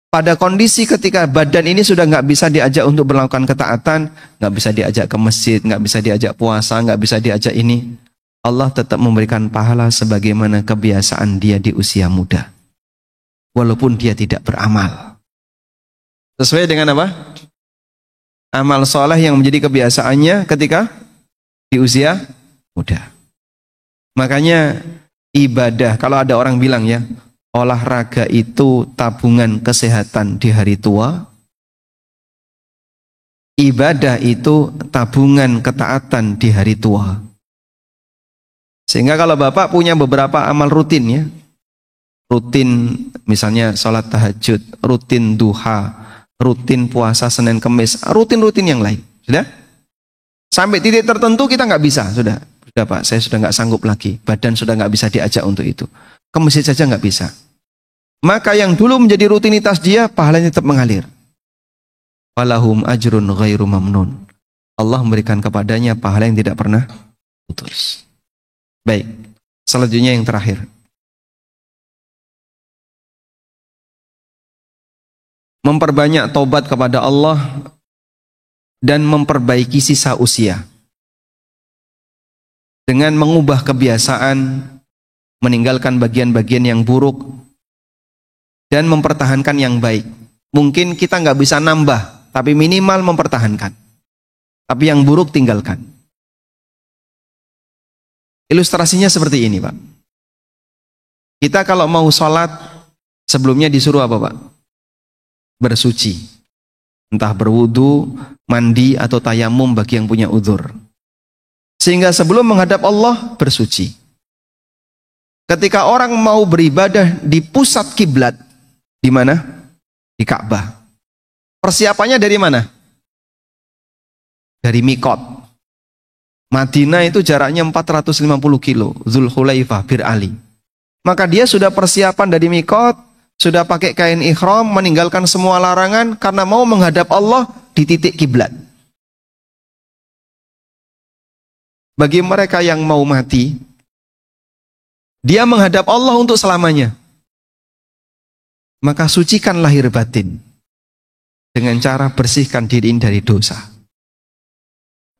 pada kondisi ketika badan ini sudah nggak bisa diajak untuk melakukan ketaatan, nggak bisa diajak ke masjid, nggak bisa diajak puasa, nggak bisa diajak ini, Allah tetap memberikan pahala sebagaimana kebiasaan dia di usia muda. Walaupun dia tidak beramal. Sesuai dengan apa? Amal soleh yang menjadi kebiasaannya ketika di usia muda. Makanya ibadah, kalau ada orang bilang ya, olahraga itu tabungan kesehatan di hari tua, ibadah itu tabungan ketaatan di hari tua. Sehingga kalau Bapak punya beberapa amal rutin ya, rutin misalnya sholat tahajud, rutin duha, rutin puasa Senin Kemis, rutin-rutin yang lain, sudah? Sampai titik tertentu kita nggak bisa, sudah Pak, saya sudah nggak sanggup lagi, badan sudah nggak bisa diajak untuk itu, ke masjid saja nggak bisa. Maka yang dulu menjadi rutinitas dia, pahalanya tetap mengalir. Falahum ajrun ghairu mamnun. Allah memberikan kepadanya pahala yang tidak pernah putus. Baik, selanjutnya yang terakhir. Memperbanyak taubat kepada Allah dan memperbaiki sisa usia. Dengan mengubah kebiasaan, meninggalkan bagian-bagian yang buruk, dan mempertahankan yang baik. Mungkin kita nggak bisa nambah, tapi minimal mempertahankan. Tapi yang buruk tinggalkan. Ilustrasinya seperti ini Pak. Kita kalau mau sholat, sebelumnya disuruh apa Pak? Bersuci. Entah berwudu, mandi, atau tayamum bagi yang punya uzur. Sehingga sebelum menghadap Allah, bersuci. Ketika orang mau beribadah di pusat kiblat, di mana? Di Ka'bah. Persiapannya dari mana? Dari Mikot. Madinah itu jaraknya 450 kilo. Dzulhulaifah, Bir Ali. Maka dia sudah persiapan dari Mikot, sudah pakai kain ihram, meninggalkan semua larangan karena mau menghadap Allah di titik kiblat. Bagi mereka yang mau mati, dia menghadap Allah untuk selamanya. Maka sucikan lahir batin dengan cara bersihkan diri dari dosa.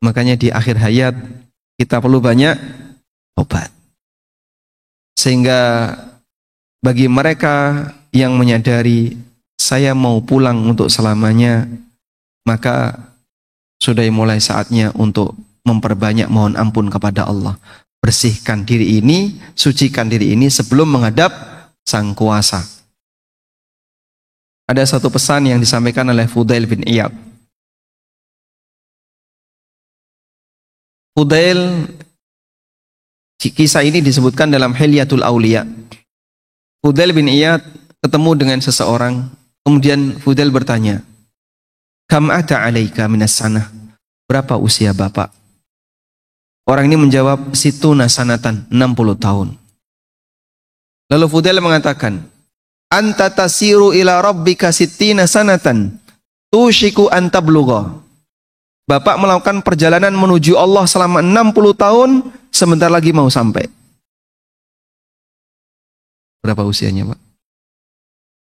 Makanya di akhir hayat kita perlu banyak obat. Sehingga bagi mereka yang menyadari saya mau pulang untuk selamanya, maka sudah mulai saatnya untuk memperbanyak mohon ampun kepada Allah. Bersihkan diri ini, sucikan diri ini sebelum menghadap Sang Kuasa. Ada satu pesan yang disampaikan oleh Fudail bin Iyad. Fudail, kisah ini disebutkan dalam Hilyatul Auliya. Fudail bin Iyad ketemu dengan seseorang, kemudian Fudail bertanya, "Kam ata alaika minas sanah?" Berapa usia bapak? Orang ini menjawab, "Situna sanatan, 60 tahun." Lalu Fudail mengatakan, "Anta tasiru ila rabbika sittina sanatan, tushiku an tablugha." Bapak melakukan perjalanan menuju Allah selama 60 tahun, sebentar lagi mau sampai. Berapa usianya, Pak?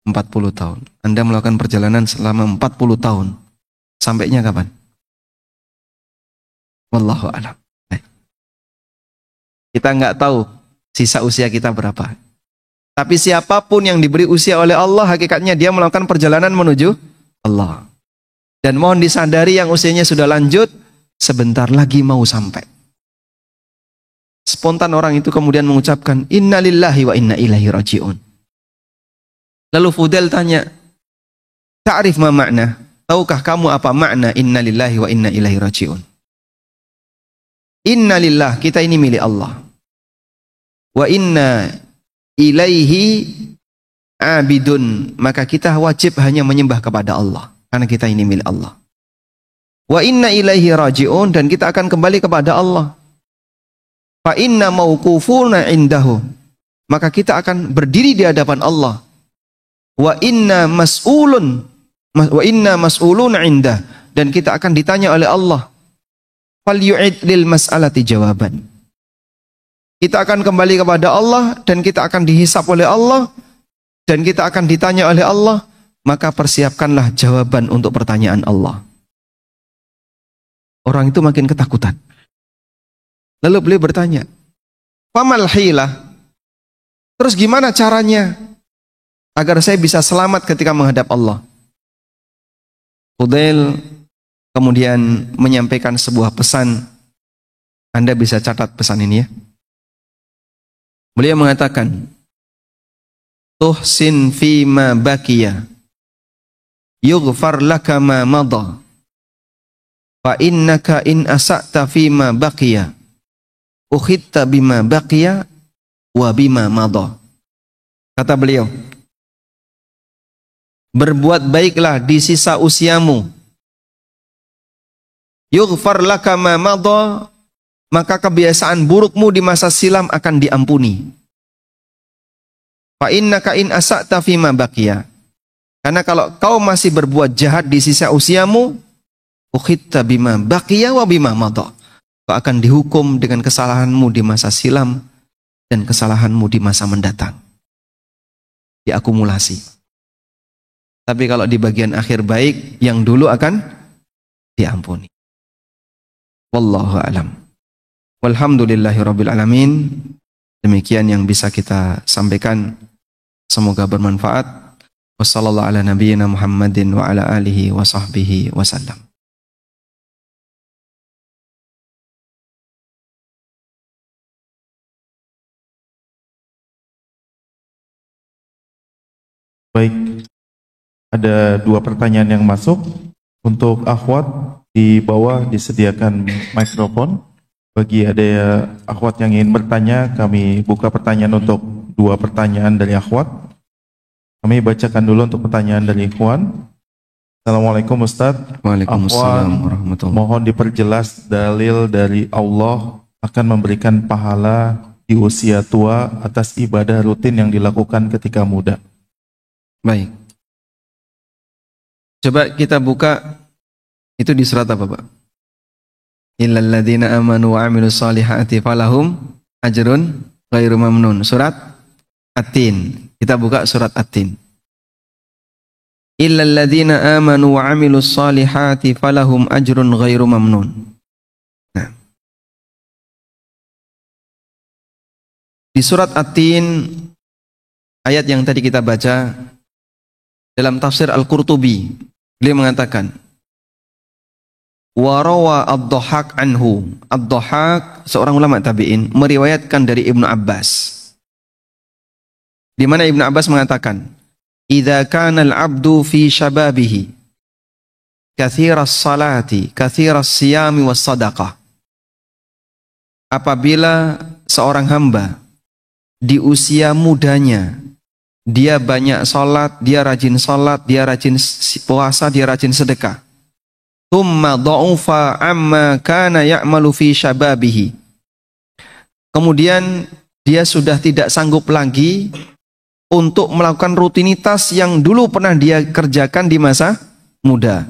40 tahun. Anda melakukan perjalanan selama 40 tahun. Sampainya kapan? Wallahu a'lam. Kita nggak tahu sisa usia kita berapa. Tapi siapapun yang diberi usia oleh Allah, hakikatnya dia melakukan perjalanan menuju Allah. Dan mohon disadari yang usianya sudah lanjut, sebentar lagi mau sampai. Spontan orang itu kemudian mengucapkan, "Inna lillahi wa inna ilaihi raji'un." Lalu Fudail tanya, "Ta'rif ma makna? Tahukah kamu apa makna inna lillahi wa inna ilaihi raji'un?" Inna lillah, kita ini milik Allah. Wa inna ilaihi abidun, maka kita wajib hanya menyembah kepada Allah, karena kita ini milik Allah. Wa inna ilaihi raji'un, dan kita akan kembali kepada Allah. Fa inna mauqufuna indahu, maka kita akan berdiri di hadapan Allah. Wa inna mas'ulun indah, dan kita akan ditanya oleh Allah. Fal yu'id lil mas'alati jawaban. Kita akan kembali kepada Allah dan kita akan dihisap oleh Allah dan kita akan ditanya oleh Allah, maka persiapkanlah jawaban untuk pertanyaan Allah. Orang itu makin ketakutan. Lalu beliau bertanya, "Famal hilah?" Terus gimana caranya agar saya bisa selamat ketika menghadap Allah? Fudail kemudian menyampaikan sebuah pesan. Anda bisa catat pesan ini ya. Beliau mengatakan, "Tuhsin fima baqiya, yughfar laka ma madha, fa innaka in asa'ta fima baqiya, ukhitta bima baqiya wa bima madha." Kata beliau, berbuat baiklah di sisa usiamu, yughfar laka ma madha, maka kebiasaan burukmu di masa silam akan diampuni. Fa innaka in asa'ta fima baqiya, karena kalau kau masih berbuat jahat di sisa usiamu, ukhitta bima baqiya wa bima madha, kau akan dihukum dengan kesalahanmu di masa silam dan kesalahanmu di masa mendatang. Diakumulasi. Tapi kalau di bagian akhir baik, yang dulu akan diampuni. Wallahu a'lam. Walhamdulillahirabbil alamin. Demikian yang bisa kita sampaikan. Semoga bermanfaat. Wassallallahu ala nabiyyina Muhammadin wa ala alihi wa sahbihi wasallam. Baik, ada 2 pertanyaan yang masuk. Untuk akhwat, di bawah disediakan mikrofon. Bagi ada akhwat yang ingin bertanya, kami buka pertanyaan untuk 2 pertanyaan dari akhwat. Kami bacakan dulu untuk pertanyaan dari ikhwan. Assalamualaikum Ustaz. Waalaikumsalam warahmatullahi. Mohon diperjelas dalil dari Allah akan memberikan pahala di usia tua atas ibadah rutin yang dilakukan ketika muda. Baik. Coba kita buka itu di surat apa, Pak? Illal ladzina amanu wa amilus solihati falahum ajrun ghairu mamnun. Surat At-Tin. Kita buka surat At-Tin. Illal ladzina amanu wa amilus solihati falahum ajrun ghairu mamnun. Nah. Di surat At-Tin, ayat yang tadi kita baca, dalam tafsir Al-Qurtubi, beliau mengatakan, Wa rawa Ad-Dhahhak anhu. Ad-Dhahhak seorang ulama tabi'in meriwayatkan dari Ibnu Abbas. Di mana Ibnu Abbas mengatakan, "Idza kana al-'abdu fi shababihi katsiras salati, katsiras siyami was sadaqah." Apabila seorang hamba di usia mudanya, dia banyak salat, dia rajin puasa, dia rajin sedekah. Tsumma dha'ufa amma kana ya'malu fi syababihi. Kemudian dia sudah tidak sanggup lagi untuk melakukan rutinitas yang dulu pernah dia kerjakan di masa muda.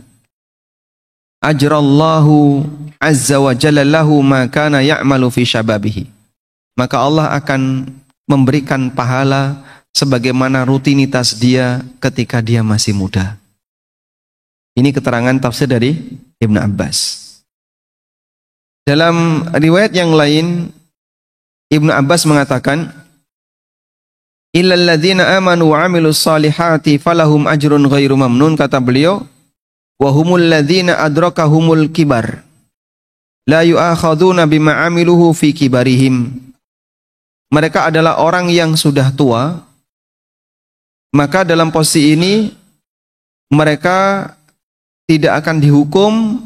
Ajrallahu azza wa jalla lahu ma kana ya'malu fi syababihi. Maka Allah akan memberikan pahala sebagaimana rutinitas dia ketika dia masih muda. Ini keterangan tafsir dari Ibnu Abbas. Dalam riwayat yang lain, Ibnu Abbas mengatakan, "Illal ladzina amanu wa 'amilus solihati falahum ajrun ghairu mamnun," kata beliau, "wa humul ladzina adrakahumul kibar la yu'akhadzuna bima 'amiluhu fi kibarihim." Mereka adalah orang yang sudah tua, maka dalam posisi ini mereka tidak akan dihukum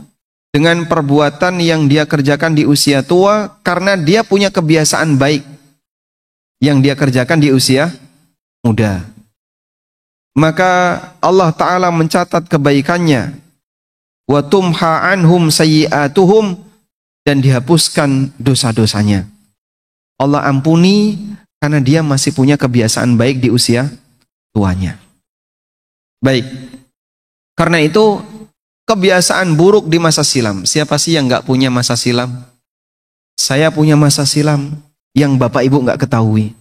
dengan perbuatan yang dia kerjakan di usia tua karena dia punya kebiasaan baik yang dia kerjakan di usia muda. Maka Allah Ta'ala mencatat kebaikannya, wa tumha anhum sayyi'atuhum, dan dihapuskan dosa-dosanya. Allah ampuni karena dia masih punya kebiasaan baik di usia tuanya. Baik, karena itu kebiasaan buruk di masa silam. Siapa sih yang nggak punya masa silam? Saya punya masa silam yang bapak ibu nggak ketahui.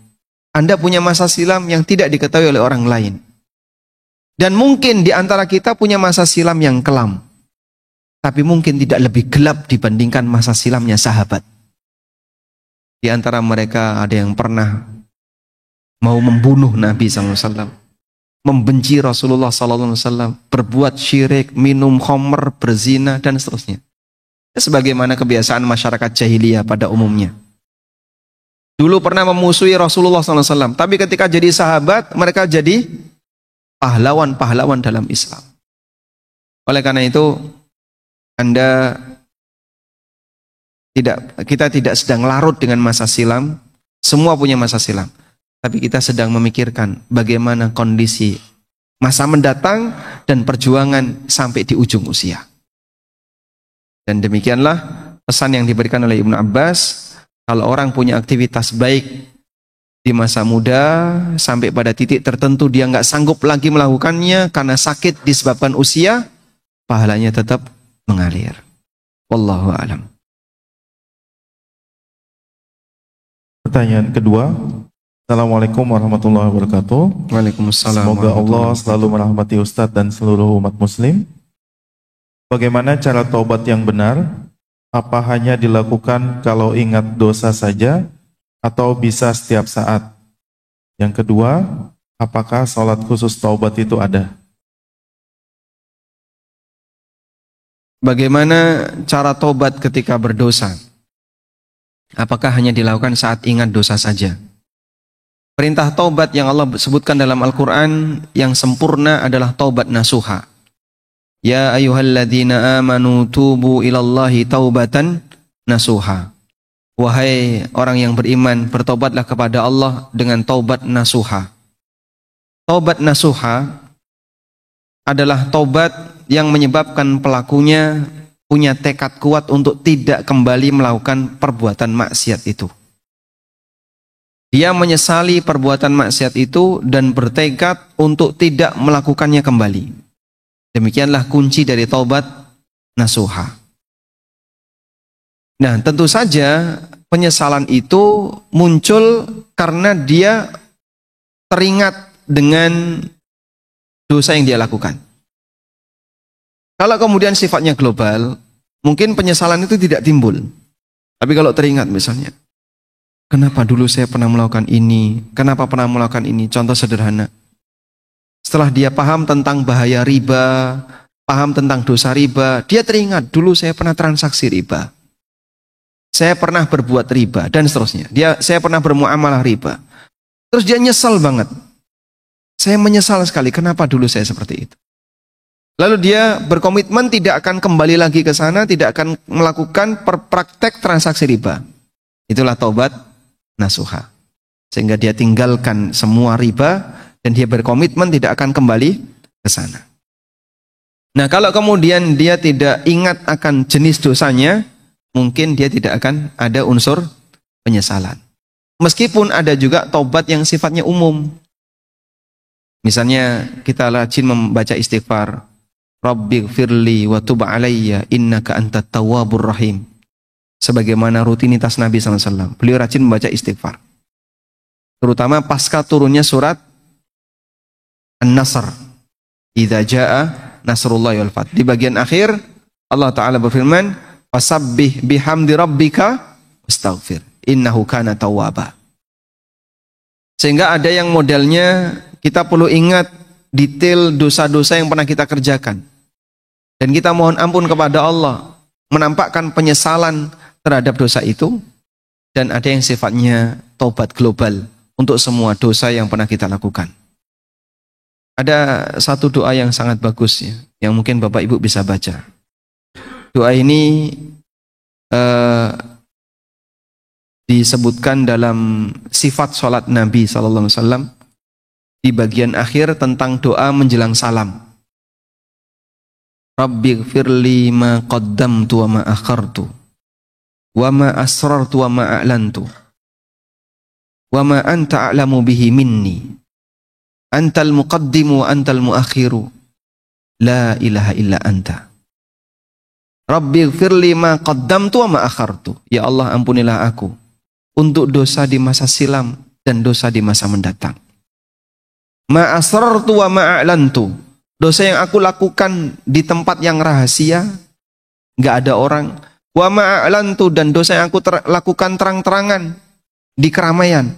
Anda punya masa silam yang tidak diketahui oleh orang lain. Dan mungkin di antara kita punya masa silam yang kelam. Tapi mungkin tidak lebih gelap dibandingkan masa silamnya sahabat. Di antara mereka ada yang pernah mau membunuh Nabi SAW. Membenci Rasulullah SAW, berbuat syirik, minum khamr, berzina, dan seterusnya. Sebagaimana kebiasaan masyarakat jahiliyah pada umumnya. Dulu pernah memusuhi Rasulullah SAW, tapi ketika jadi sahabat, mereka jadi pahlawan-pahlawan dalam Islam. Oleh karena itu, kita tidak sedang larut dengan masa silam. Semua punya masa silam. Tapi kita sedang memikirkan bagaimana kondisi masa mendatang dan perjuangan sampai di ujung usia. Dan demikianlah pesan yang diberikan oleh Ibnu Abbas. Kalau orang punya aktivitas baik di masa muda, sampai pada titik tertentu dia nggak sanggup lagi melakukannya karena sakit disebabkan usia, pahalanya tetap mengalir. Wallahu a'lam. Pertanyaan kedua. Assalamualaikum warahmatullahi wabarakatuh. Waalaikumsalam. Semoga Allah selalu merahmati Ustadz dan seluruh umat muslim. Bagaimana cara taubat yang benar? Apa hanya dilakukan kalau ingat dosa saja atau bisa setiap saat? Yang kedua, apakah sholat khusus taubat itu ada? Bagaimana cara taubat ketika berdosa? Apakah hanya dilakukan saat ingat dosa saja? Perintah taubat yang Allah sebutkan dalam Al-Quran yang sempurna adalah taubat nasuha. Ya ayyuhalladzina amanu tubu ilallahi taubatan nasuha. Wahai orang yang beriman, bertobatlah kepada Allah dengan taubat nasuha. Taubat nasuha adalah taubat yang menyebabkan pelakunya punya tekad kuat untuk tidak kembali melakukan perbuatan maksiat itu. Dia menyesali perbuatan maksiat itu dan bertekad untuk tidak melakukannya kembali. Demikianlah kunci dari taubat nasuha. Nah, tentu saja penyesalan itu muncul karena dia teringat dengan dosa yang dia lakukan. Kalau kemudian sifatnya global, mungkin penyesalan itu tidak timbul. Tapi kalau teringat misalnya, kenapa dulu saya pernah melakukan ini? Kenapa pernah melakukan ini? Contoh sederhana. Setelah dia paham tentang bahaya riba, paham tentang dosa riba, dia teringat dulu saya pernah transaksi riba. Saya pernah berbuat riba dan seterusnya. Saya pernah bermuamalah riba. Terus dia nyesal banget. Saya menyesal sekali kenapa dulu saya seperti itu. Lalu dia berkomitmen tidak akan kembali lagi ke sana, tidak akan melakukan praktek transaksi riba. Itulah taubat nasuha. Sehingga dia tinggalkan semua riba dan dia berkomitmen tidak akan kembali ke sana. Nah, kalau kemudian dia tidak ingat akan jenis dosanya, mungkin dia tidak akan ada unsur penyesalan. Meskipun ada juga taubat yang sifatnya umum. Misalnya kita rajin membaca istighfar. Rabbighfirli wa tub alayya innaka antat tawwabur rahim. Sebagaimana rutinitas Nabi SAW. Beliau rajin membaca istighfar. Terutama pasca turunnya surat An-Nasr. Idza jaa nasrullahi wal fath. Di bagian akhir Allah Ta'ala berfirman, fasabbih bihamdi rabbika wastaghfir innahu kana tawwaba. Sehingga ada yang modelnya kita perlu ingat detail dosa-dosa yang pernah kita kerjakan. Dan kita mohon ampun kepada Allah, menampakkan penyesalan terhadap dosa itu. Dan ada yang sifatnya taubat global untuk semua dosa yang pernah kita lakukan. Ada satu doa yang sangat bagus ya, yang mungkin Bapak Ibu bisa baca. Doa ini disebutkan dalam sifat sholat Nabi SAW di bagian akhir tentang doa menjelang salam. Rabbighfirli ma qaddamtu wa ma akhartu wa ma asrartu wa ma a'lantu wa ma anta a'lamu bihi minni antal muqaddimu wa antal muakhiru la ilaha illa anta. Rabbighfirli ma qaddamtu wa ma akhartu. Ya Allah, ampunilah aku untuk dosa di masa silam dan dosa di masa mendatang. Ma asrartu wa ma a'lantu. Dosa yang aku lakukan di tempat yang rahasia, nggak ada orang. Wa ma a'lantu, dan dosa yang aku lakukan terang-terangan di keramaian.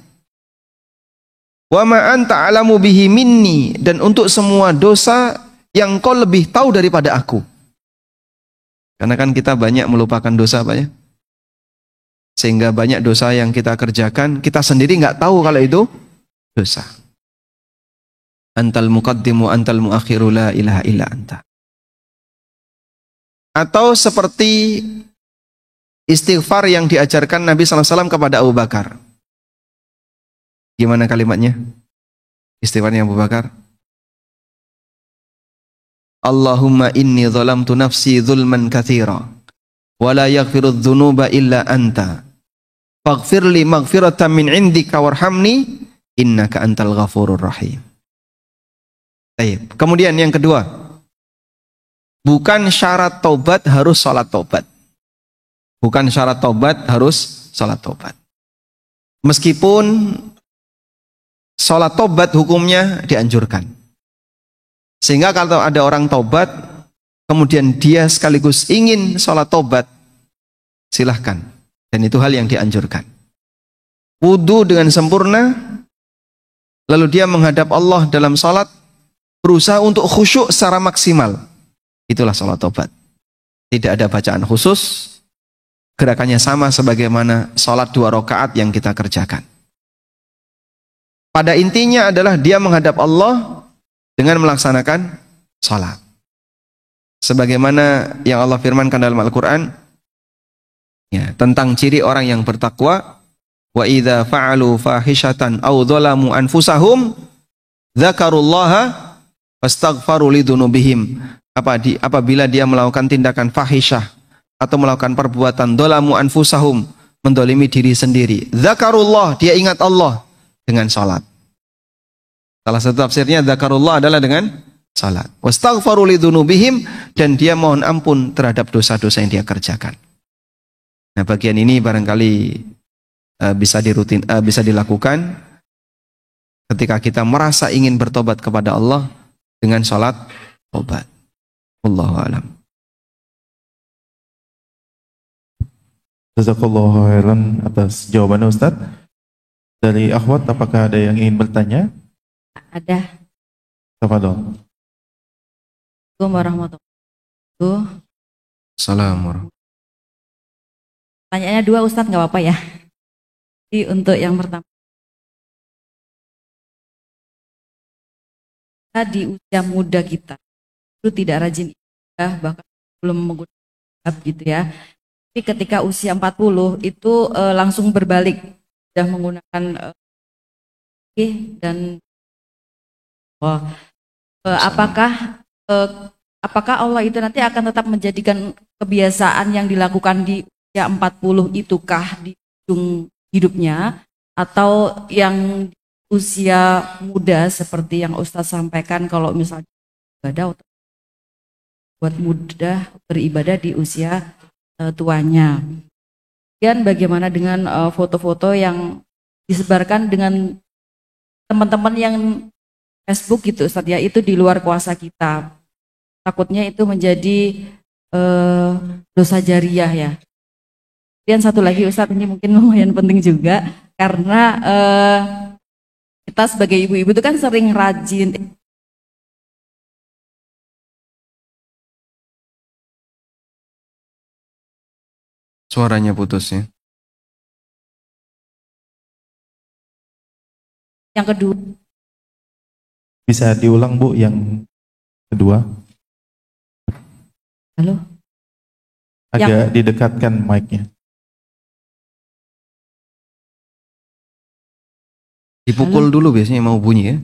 Wa ma anta a'lamu bihi minni, dan untuk semua dosa yang kau lebih tahu daripada aku. Karena kan kita banyak melupakan dosa, Pak ya. Sehingga banyak dosa yang kita kerjakan, kita sendiri nggak tahu kalau itu dosa. Antal muqaddimu antal muakhiru la ilaha illa anta. Atau seperti istighfar yang diajarkan Nabi SAW kepada Abu Bakar. Gimana kalimatnya? Istighfarnya Abu Bakar. Allahumma inni zalamtu nafsi zulman katsira wa la yaghfiru dzunuba illa anta. Faghfirli maghfiratan min indika warhamni innaka antal ghafurur rahim. Baik. Kemudian yang kedua, bukan syarat taubat harus salat taubat. Bukan syarat taubat harus salat taubat. Meskipun salat taubat hukumnya dianjurkan. Sehingga kalau ada orang taubat, kemudian dia sekaligus ingin salat taubat, silahkan. Dan itu hal yang dianjurkan. Wudu dengan sempurna, lalu dia menghadap Allah dalam salat, berusaha untuk khusyuk secara maksimal. Itulah salat taubat. Tidak ada bacaan khusus, gerakannya sama sebagaimana salat 2 rakaat yang kita kerjakan. Pada intinya adalah dia menghadap Allah dengan melaksanakan salat. Sebagaimana yang Allah firmankan dalam Al-Quran ya, tentang ciri orang yang bertakwa, wa idza fa'alu fahishatan aw dzalamu anfusahum dzakarullaha fastaghfaru lidunubihim. Apabila dia melakukan tindakan fahisyah atau melakukan perbuatan dolamu anfusahum, mendolimi diri sendiri, zakarullah, dia ingat Allah dengan salat. Salah satu tafsirnya zakarullah adalah dengan salat. Wastaghfaru lidunubihim, dan dia mohon ampun terhadap dosa-dosa yang dia kerjakan. Nah, bagian ini barangkali bisa dilakukan ketika kita merasa ingin bertobat kepada Allah dengan salat taubat. Wallahu a'lam. Jazakallahu khairan atas jawabannya Ustaz. Dari akhwat, apakah ada yang ingin bertanya? Ada. Tafadhol. Assalamualaikum warahmatullahi Tuh, Assalamualaikum. pertanyaannya 2 Ustadz, nggak apa-apa ya. Jadi untuk yang pertama, kita di usia muda kita itu tidak rajin ibadah, bahkan belum menggunakan hijab gitu ya. Tapi ketika usia 40 itu langsung berbalik, sudah menggunakan dan apakah Allah itu nanti akan tetap menjadikan kebiasaan yang dilakukan di usia 40 itukah di ujung hidupnya, atau yang usia muda seperti yang Ustadz sampaikan, kalau misalnya ibadah buat mudah beribadah di usia tuanya. Dan bagaimana dengan foto-foto yang disebarkan dengan teman-teman yang Facebook gitu Ustadz ya, itu di luar kuasa kita. Takutnya itu menjadi dosa jariah ya. Dan satu lagi Ustadz, ini mungkin lumayan penting juga, karena kita sebagai ibu-ibu itu kan sering rajin. Suaranya putus ya. Yang kedua, Bisa diulang Bu yang kedua? halo? Agak didekatkan mic-nya. Dipukul dulu biasanya mau bunyi ya.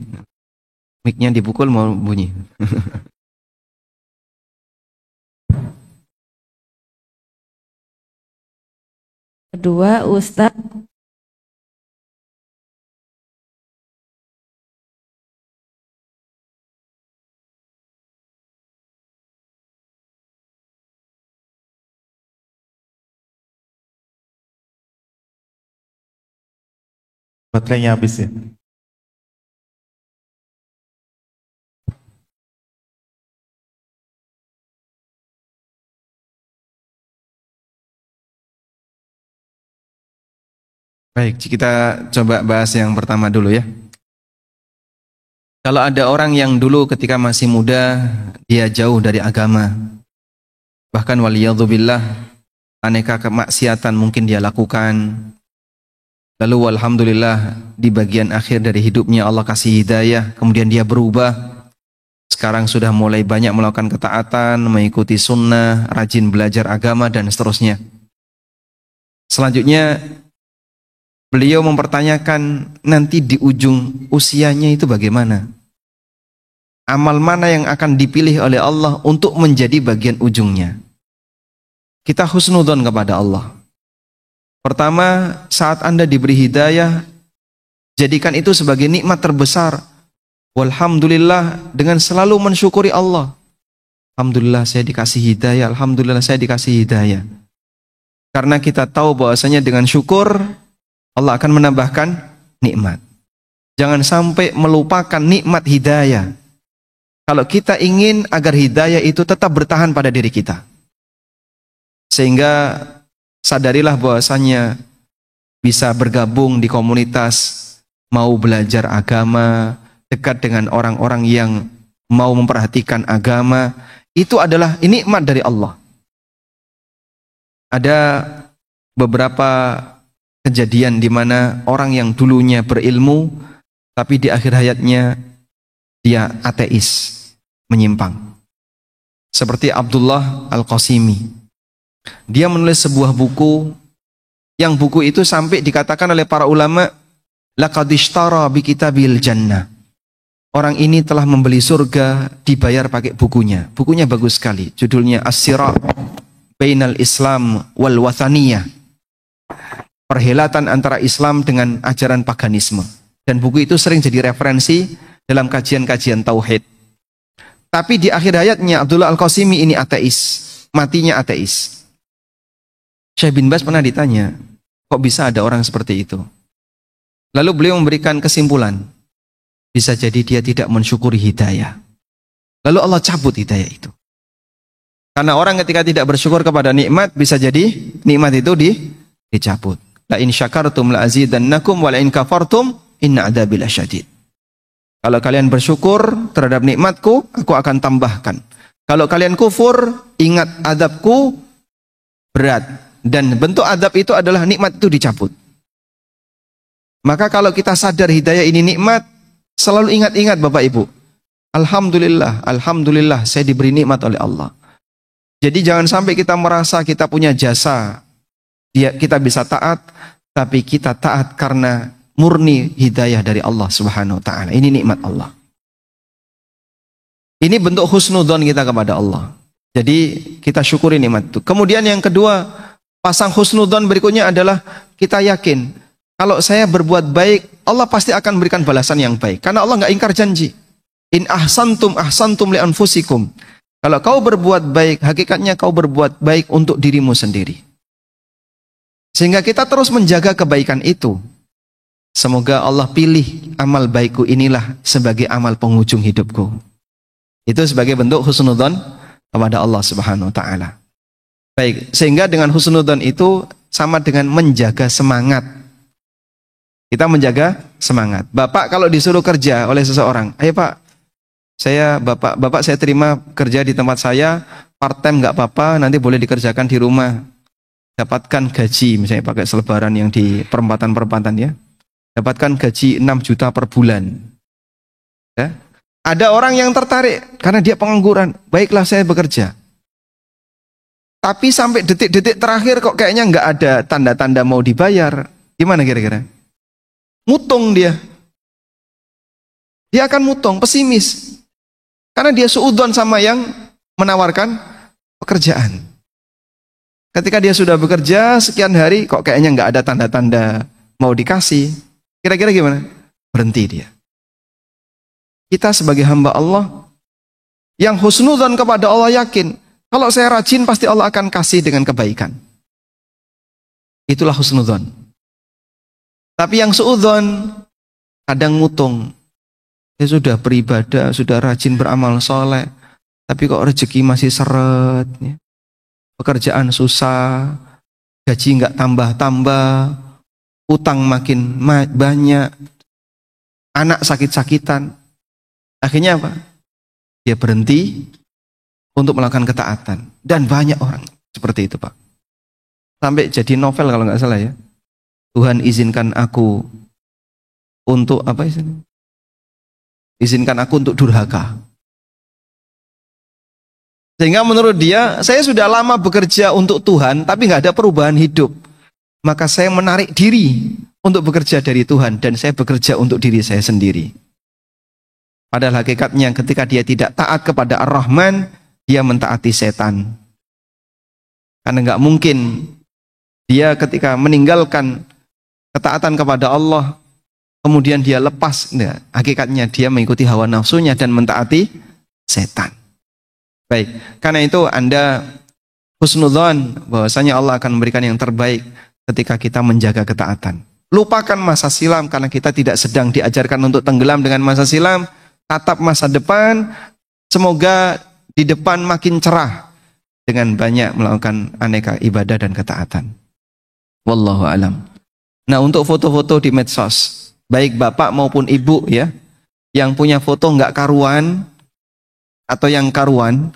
Mic-nya dipukul mau bunyi. Kedua, Ustadz, Baterainya habis ya. Baik, kita coba bahas yang pertama dulu ya. Kalau ada orang yang dulu ketika masih muda, dia jauh dari agama. Bahkan waliyadzubillah, aneka kemaksiatan mungkin dia lakukan. Lalu alhamdulillah di bagian akhir dari hidupnya Allah kasih hidayah, kemudian dia berubah. Sekarang sudah mulai banyak melakukan ketaatan, mengikuti sunnah, rajin belajar agama dan seterusnya. Selanjutnya beliau mempertanyakan nanti di ujung usianya itu bagaimana? Amal mana yang akan dipilih oleh Allah untuk menjadi bagian ujungnya? Kita husnudzon kepada Allah. Pertama, saat Anda diberi hidayah, jadikan itu sebagai nikmat terbesar. Walhamdulillah, dengan selalu mensyukuri Allah. Alhamdulillah saya dikasih hidayah, alhamdulillah saya dikasih hidayah. Karena kita tahu bahwasanya dengan syukur Allah akan menambahkan nikmat. Jangan sampai melupakan nikmat hidayah. Kalau kita ingin agar hidayah itu tetap bertahan pada diri kita. Sehingga sadarilah bahwasanya bisa bergabung di komunitas, mau belajar agama, dekat dengan orang-orang yang mau memperhatikan agama, itu adalah nikmat dari Allah. Ada beberapa kejadian di mana orang yang dulunya berilmu, tapi di akhir hayatnya dia ateis, menyimpang. Seperti Abdullah Al-Qasimi. Dia menulis sebuah buku, yang buku itu sampai dikatakan oleh para ulama, laqad ishtara bi kitabil jannah. Orang ini telah membeli surga, dibayar pakai bukunya. Bukunya bagus sekali, judulnya As-Sira' Bainal Islam wal Wathaniyah. Perhelatan antara Islam dengan ajaran paganisme. Dan buku itu sering jadi referensi dalam kajian-kajian tauhid. Tapi di akhir hayatnya Abdullah Al-Qasimi ini ateis, matinya ateis. Syekh bin Baz pernah ditanya, kok bisa ada orang seperti itu? Lalu beliau memberikan kesimpulan, bisa jadi dia tidak mensyukuri hidayah. Lalu Allah cabut hidayah itu. Karena orang ketika tidak bersyukur kepada nikmat, bisa jadi nikmat itu dicabut. La in syakartum la azidannakum wa la in kafartum inna adzabi lasyadid. Kalau kalian bersyukur terhadap nikmatku, aku akan tambahkan. Kalau kalian kufur, ingat adabku berat. Dan bentuk adab itu adalah nikmat itu dicabut. Maka kalau kita sadar hidayah ini nikmat, selalu ingat-ingat Bapak Ibu. Alhamdulillah, Alhamdulillah saya diberi nikmat oleh Allah. Jadi jangan sampai kita merasa kita punya jasa, kita bisa taat, tapi kita taat karena murni hidayah dari Allah Subhanahu wa ta'ala. Ini nikmat Allah. Ini bentuk husnudzon kita kepada Allah. Jadi kita syukuri nikmat itu. Kemudian yang kedua, pasang husnudzon berikutnya adalah kita yakin kalau saya berbuat baik, Allah pasti akan berikan balasan yang baik. Karena Allah nggak ingkar janji. In ahsantum ahsantum li anfusikum. Kalau kau berbuat baik, hakikatnya kau berbuat baik untuk dirimu sendiri. Sehingga kita terus menjaga kebaikan itu. Semoga Allah pilih amal baikku inilah sebagai amal penghujung hidupku. Itu sebagai bentuk husnudzon kepada Allah Subhanahu wa ta'ala. Baik, sehingga dengan husnudzon itu sama dengan menjaga semangat. Kita menjaga semangat. Bapak kalau disuruh kerja oleh seseorang, ayo Pak, Bapak saya terima kerja di tempat saya, part time nggak apa-apa, nanti boleh dikerjakan di rumah. Dapatkan gaji, misalnya pakai selebaran yang di perempatan-perempatan ya. Dapatkan gaji 6 juta per bulan. Ya. Ada orang yang tertarik karena dia pengangguran. Baiklah saya bekerja. Tapi sampai detik-detik terakhir kok kayaknya nggak ada tanda-tanda mau dibayar. Gimana kira-kira? Mutung dia. Dia akan mutung, pesimis. Karena dia suudzon sama yang menawarkan pekerjaan. Ketika dia sudah bekerja sekian hari, kok kayaknya nggak ada tanda-tanda mau dikasih. Kira-kira gimana? Berhenti dia. Kita sebagai hamba Allah yang husnudzon kepada Allah yakin, kalau saya rajin pasti Allah akan kasih dengan kebaikan. Itulah husnudzon. Tapi yang suudzon kadang mutung. Dia sudah beribadah, sudah rajin beramal soleh, tapi kok rezeki masih seret. Ya. Pekerjaan susah, gaji nggak tambah-tambah, utang makin banyak, anak sakit-sakitan. Akhirnya apa? Dia berhenti untuk melakukan ketaatan. Dan banyak orang seperti itu Pak. Sampai jadi novel kalau nggak salah ya. Tuhan izinkan aku untuk apa istilahnya? Izinkan aku untuk durhaka. Sehingga menurut dia, saya sudah lama bekerja untuk Tuhan, tapi nggak ada perubahan hidup. Maka saya menarik diri untuk bekerja dari Tuhan, dan saya bekerja untuk diri saya sendiri. Padahal hakikatnya ketika dia tidak taat kepada Ar-Rahman, dia mentaati setan. Karena nggak mungkin dia ketika meninggalkan ketaatan kepada Allah, kemudian dia lepas. Nah, hakikatnya dia mengikuti hawa nafsunya dan mentaati setan. Baik, karena itu Anda husnudzon bahwasanya Allah akan memberikan yang terbaik ketika kita menjaga ketaatan. Lupakan masa silam karena kita tidak sedang diajarkan untuk tenggelam dengan masa silam. Tatap masa depan, semoga di depan makin cerah dengan banyak melakukan aneka ibadah dan ketaatan. Wallahu alam. Nah, untuk foto-foto di medsos, baik bapak maupun ibu ya, yang punya foto nggak karuan atau yang karuan,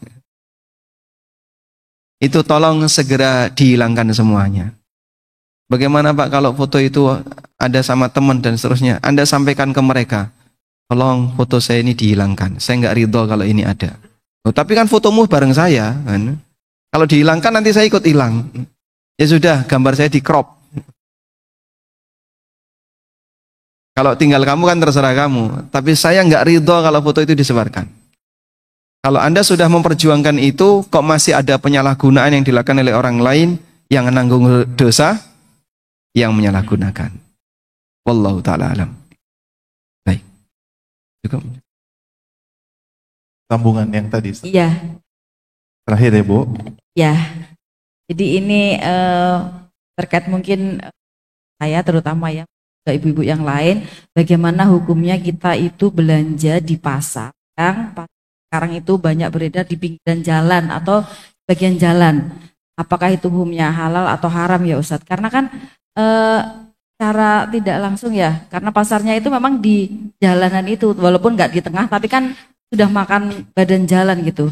itu tolong segera dihilangkan semuanya. Bagaimana Pak kalau foto itu ada sama teman dan seterusnya? Anda sampaikan ke mereka, tolong foto saya ini dihilangkan. Saya nggak ridho kalau ini ada. Oh, tapi kan fotomu bareng saya, kan? Kalau dihilangkan nanti saya ikut hilang. Ya sudah, gambar saya di crop. Kalau tinggal kamu kan terserah kamu. Tapi saya nggak ridho kalau foto itu disebarkan. Kalau Anda sudah memperjuangkan itu, kok masih ada penyalahgunaan yang dilakukan oleh orang lain yang menanggung dosa yang menyalahgunakan. Wallahu ta'ala alam. Baik. Cukup. Sambungan yang tadi. Iya. Terakhir ya Bu. Ya. Jadi ini terkait mungkin saya terutama ya, ke ibu-ibu yang lain, bagaimana hukumnya kita itu belanja di pasar yang sekarang itu banyak beredar di pinggiran jalan atau bagian jalan. Apakah itu hukumnya halal atau haram ya Ustadz? Karena kan cara tidak langsung ya, karena pasarnya itu memang di jalanan itu, walaupun nggak di tengah, tapi kan sudah makan badan jalan gitu.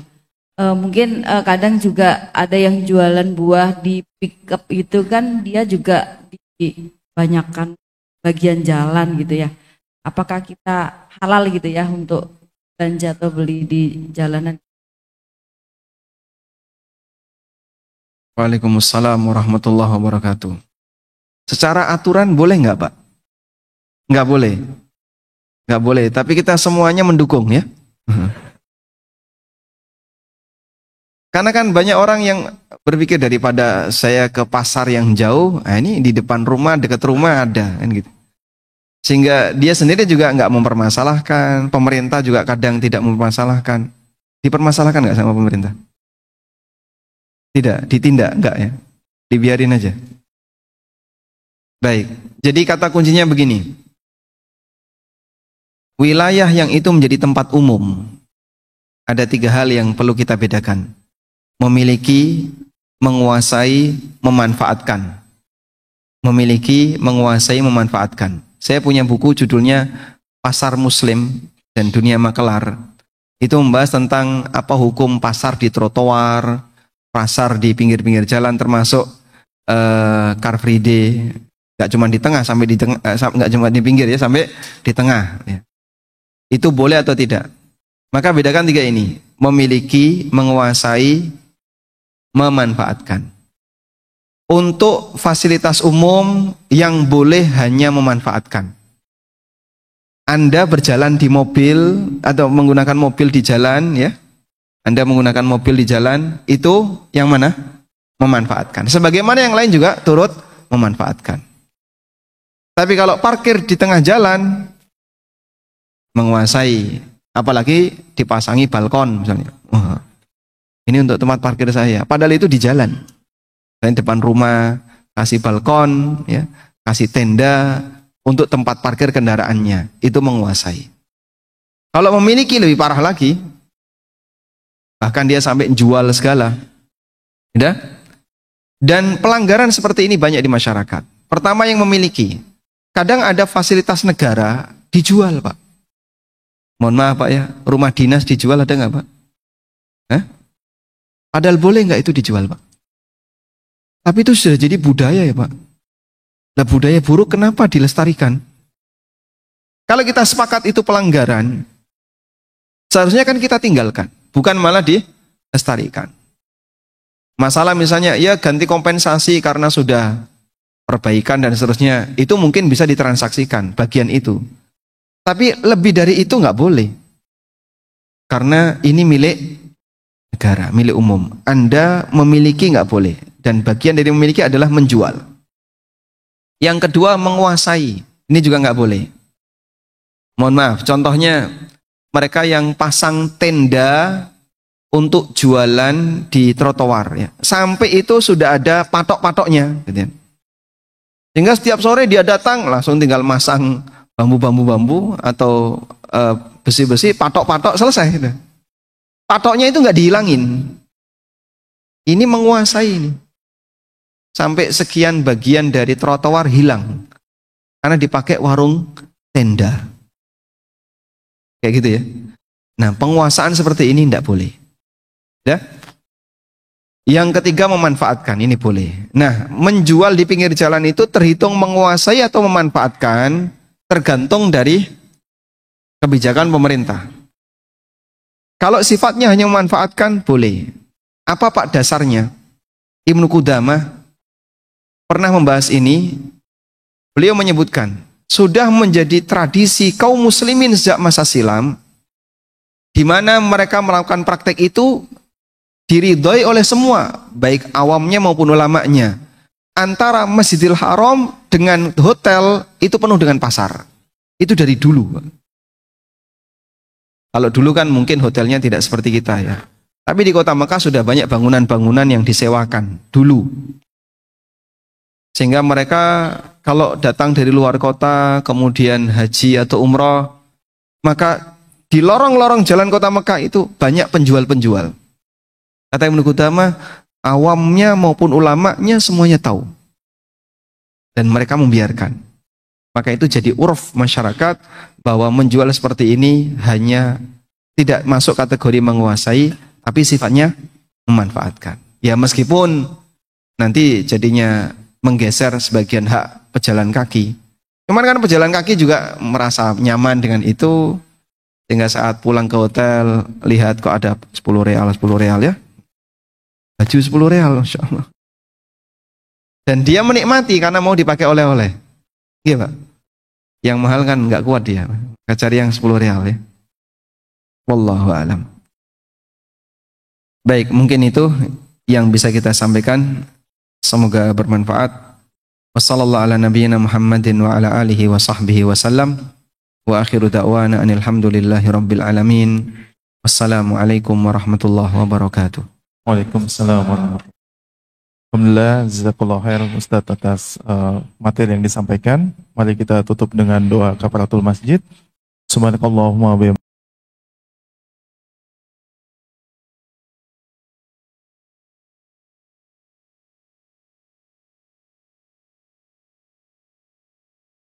Mungkin kadang juga ada yang jualan buah di pickup itu kan dia juga dibanyakan bagian jalan gitu ya. Apakah kita halal gitu ya untuk belanja atau beli di jalanan? Waalaikumsalam warahmatullahi wabarakatuh. Secara aturan boleh nggak Pak? Nggak boleh. Nggak boleh, tapi kita semuanya mendukung ya. Karena kan banyak orang yang berpikir daripada saya ke pasar yang jauh, ini di depan rumah, dekat rumah ada, kan gitu. Sehingga dia sendiri juga nggak mempermasalahkan, pemerintah juga kadang tidak mempermasalahkan. Dipermasalahkan nggak sama pemerintah? Tidak, ditindak nggak ya? Dibiarin aja. Baik, jadi kata kuncinya begini. Wilayah yang itu menjadi tempat umum, ada 3 hal yang perlu kita bedakan. Memiliki, menguasai, memanfaatkan. Memiliki, menguasai, memanfaatkan. Saya punya buku judulnya Pasar Muslim dan Dunia Makelar. Itu membahas tentang apa hukum pasar di trotoar, pasar di pinggir-pinggir jalan, termasuk Car Free Day. Gak cuma di tengah, sampai di tengah, gak cuma di pinggir ya, sampai di tengah. Ya. Itu boleh atau tidak? Maka bedakan 3 ini. Memiliki, menguasai, memanfaatkan. Untuk fasilitas umum yang boleh hanya memanfaatkan. Anda berjalan di mobil atau menggunakan mobil di jalan ya. Anda menggunakan mobil di jalan itu yang mana? Memanfaatkan. Sebagaimana yang lain juga turut memanfaatkan. Tapi kalau parkir di tengah jalan menguasai, apalagi dipasangi balkon misalnya. Ini untuk tempat parkir saya. Padahal itu di jalan. Saya depan rumah, kasih balkon, ya, kasih tenda untuk tempat parkir kendaraannya. Itu menguasai. Kalau memiliki lebih parah lagi, bahkan dia sampai jual segala. Ya? Dan pelanggaran seperti ini banyak di masyarakat. Pertama yang memiliki. Kadang ada fasilitas negara dijual, Pak. Mohon maaf Pak ya, rumah dinas dijual ada nggak Pak? Hah? Padahal boleh nggak itu dijual Pak? Tapi itu sudah jadi budaya ya Pak. Nah budaya buruk kenapa dilestarikan? Kalau kita sepakat itu pelanggaran, seharusnya kan kita tinggalkan, bukan malah dilestarikan. Masalah misalnya ya ganti kompensasi karena sudah perbaikan dan seterusnya, itu mungkin bisa ditransaksikan bagian itu. Tapi lebih dari itu nggak boleh. Karena ini milik negara, milik umum. Anda memiliki nggak boleh. Dan bagian dari memiliki adalah menjual. Yang kedua menguasai. Ini juga nggak boleh. Mohon maaf, contohnya mereka yang pasang tenda untuk jualan di trotoar. Ya. Sampai itu sudah ada patok-patoknya. Gitu ya. Sehingga setiap sore dia datang langsung tinggal masang bambu atau besi-besi, patok-patok selesai. Gitu. Patoknya itu nggak dihilangin. Ini menguasai ini. Sampai sekian bagian dari trotoar hilang. Karena dipakai warung tenda. Kayak gitu ya. Nah penguasaan seperti ini tidak boleh. Ya. Yang ketiga memanfaatkan, ini boleh. Nah menjual di pinggir jalan itu terhitung menguasai atau memanfaatkan, tergantung dari kebijakan pemerintah. Kalau sifatnya hanya memanfaatkan, boleh. Apa Pak dasarnya? Ibnu Qudamah pernah membahas ini. Beliau menyebutkan, sudah menjadi tradisi kaum muslimin sejak masa silam, di mana mereka melakukan praktek itu diridhoi oleh semua, baik awamnya maupun ulamanya. Antara Masjidil Haram dengan hotel itu penuh dengan pasar. Itu dari dulu. Kalau dulu kan mungkin hotelnya tidak seperti kita ya. Tapi di kota Mekah sudah banyak bangunan-bangunan yang disewakan dulu. Sehingga mereka kalau datang dari luar kota, kemudian haji atau umroh, maka di lorong-lorong jalan kota Mekah itu banyak penjual-penjual. Kata Ibnu Qudamah, awamnya maupun ulamanya semuanya tahu. Dan mereka membiarkan. Maka itu jadi uruf masyarakat bahwa menjual seperti ini hanya tidak masuk kategori menguasai, tapi sifatnya memanfaatkan. Ya meskipun nanti jadinya menggeser sebagian hak pejalan kaki. Cuman kan pejalan kaki juga merasa nyaman dengan itu, sehingga saat pulang ke hotel lihat kok ada 10 real ya. Baju 10 real, Masya Allah. Dan dia menikmati karena mau dipakai oleh-oleh. Iya Pak. Yang mahal kan nggak kuat dia. Cari yang 10 real ya. Wallahu a'lam. Baik, mungkin itu yang bisa kita sampaikan. Semoga bermanfaat. Wassallallahu ala nabiyyina Muhammadin wa ala alihi wa sahbihi wa sallam. Wa akhiru da'wana anil hamdulillahi rabbil alamin. Wassalamualaikum warahmatullahi wabarakatuh. Waalaikumsalam warahmatullahi wabarakatuh. Alhamdulillah, jazakallahu khairan Ustaz atas materi yang disampaikan. Mari kita tutup dengan doa kafaratul masjid. Subhanakallahumma wa bihamdika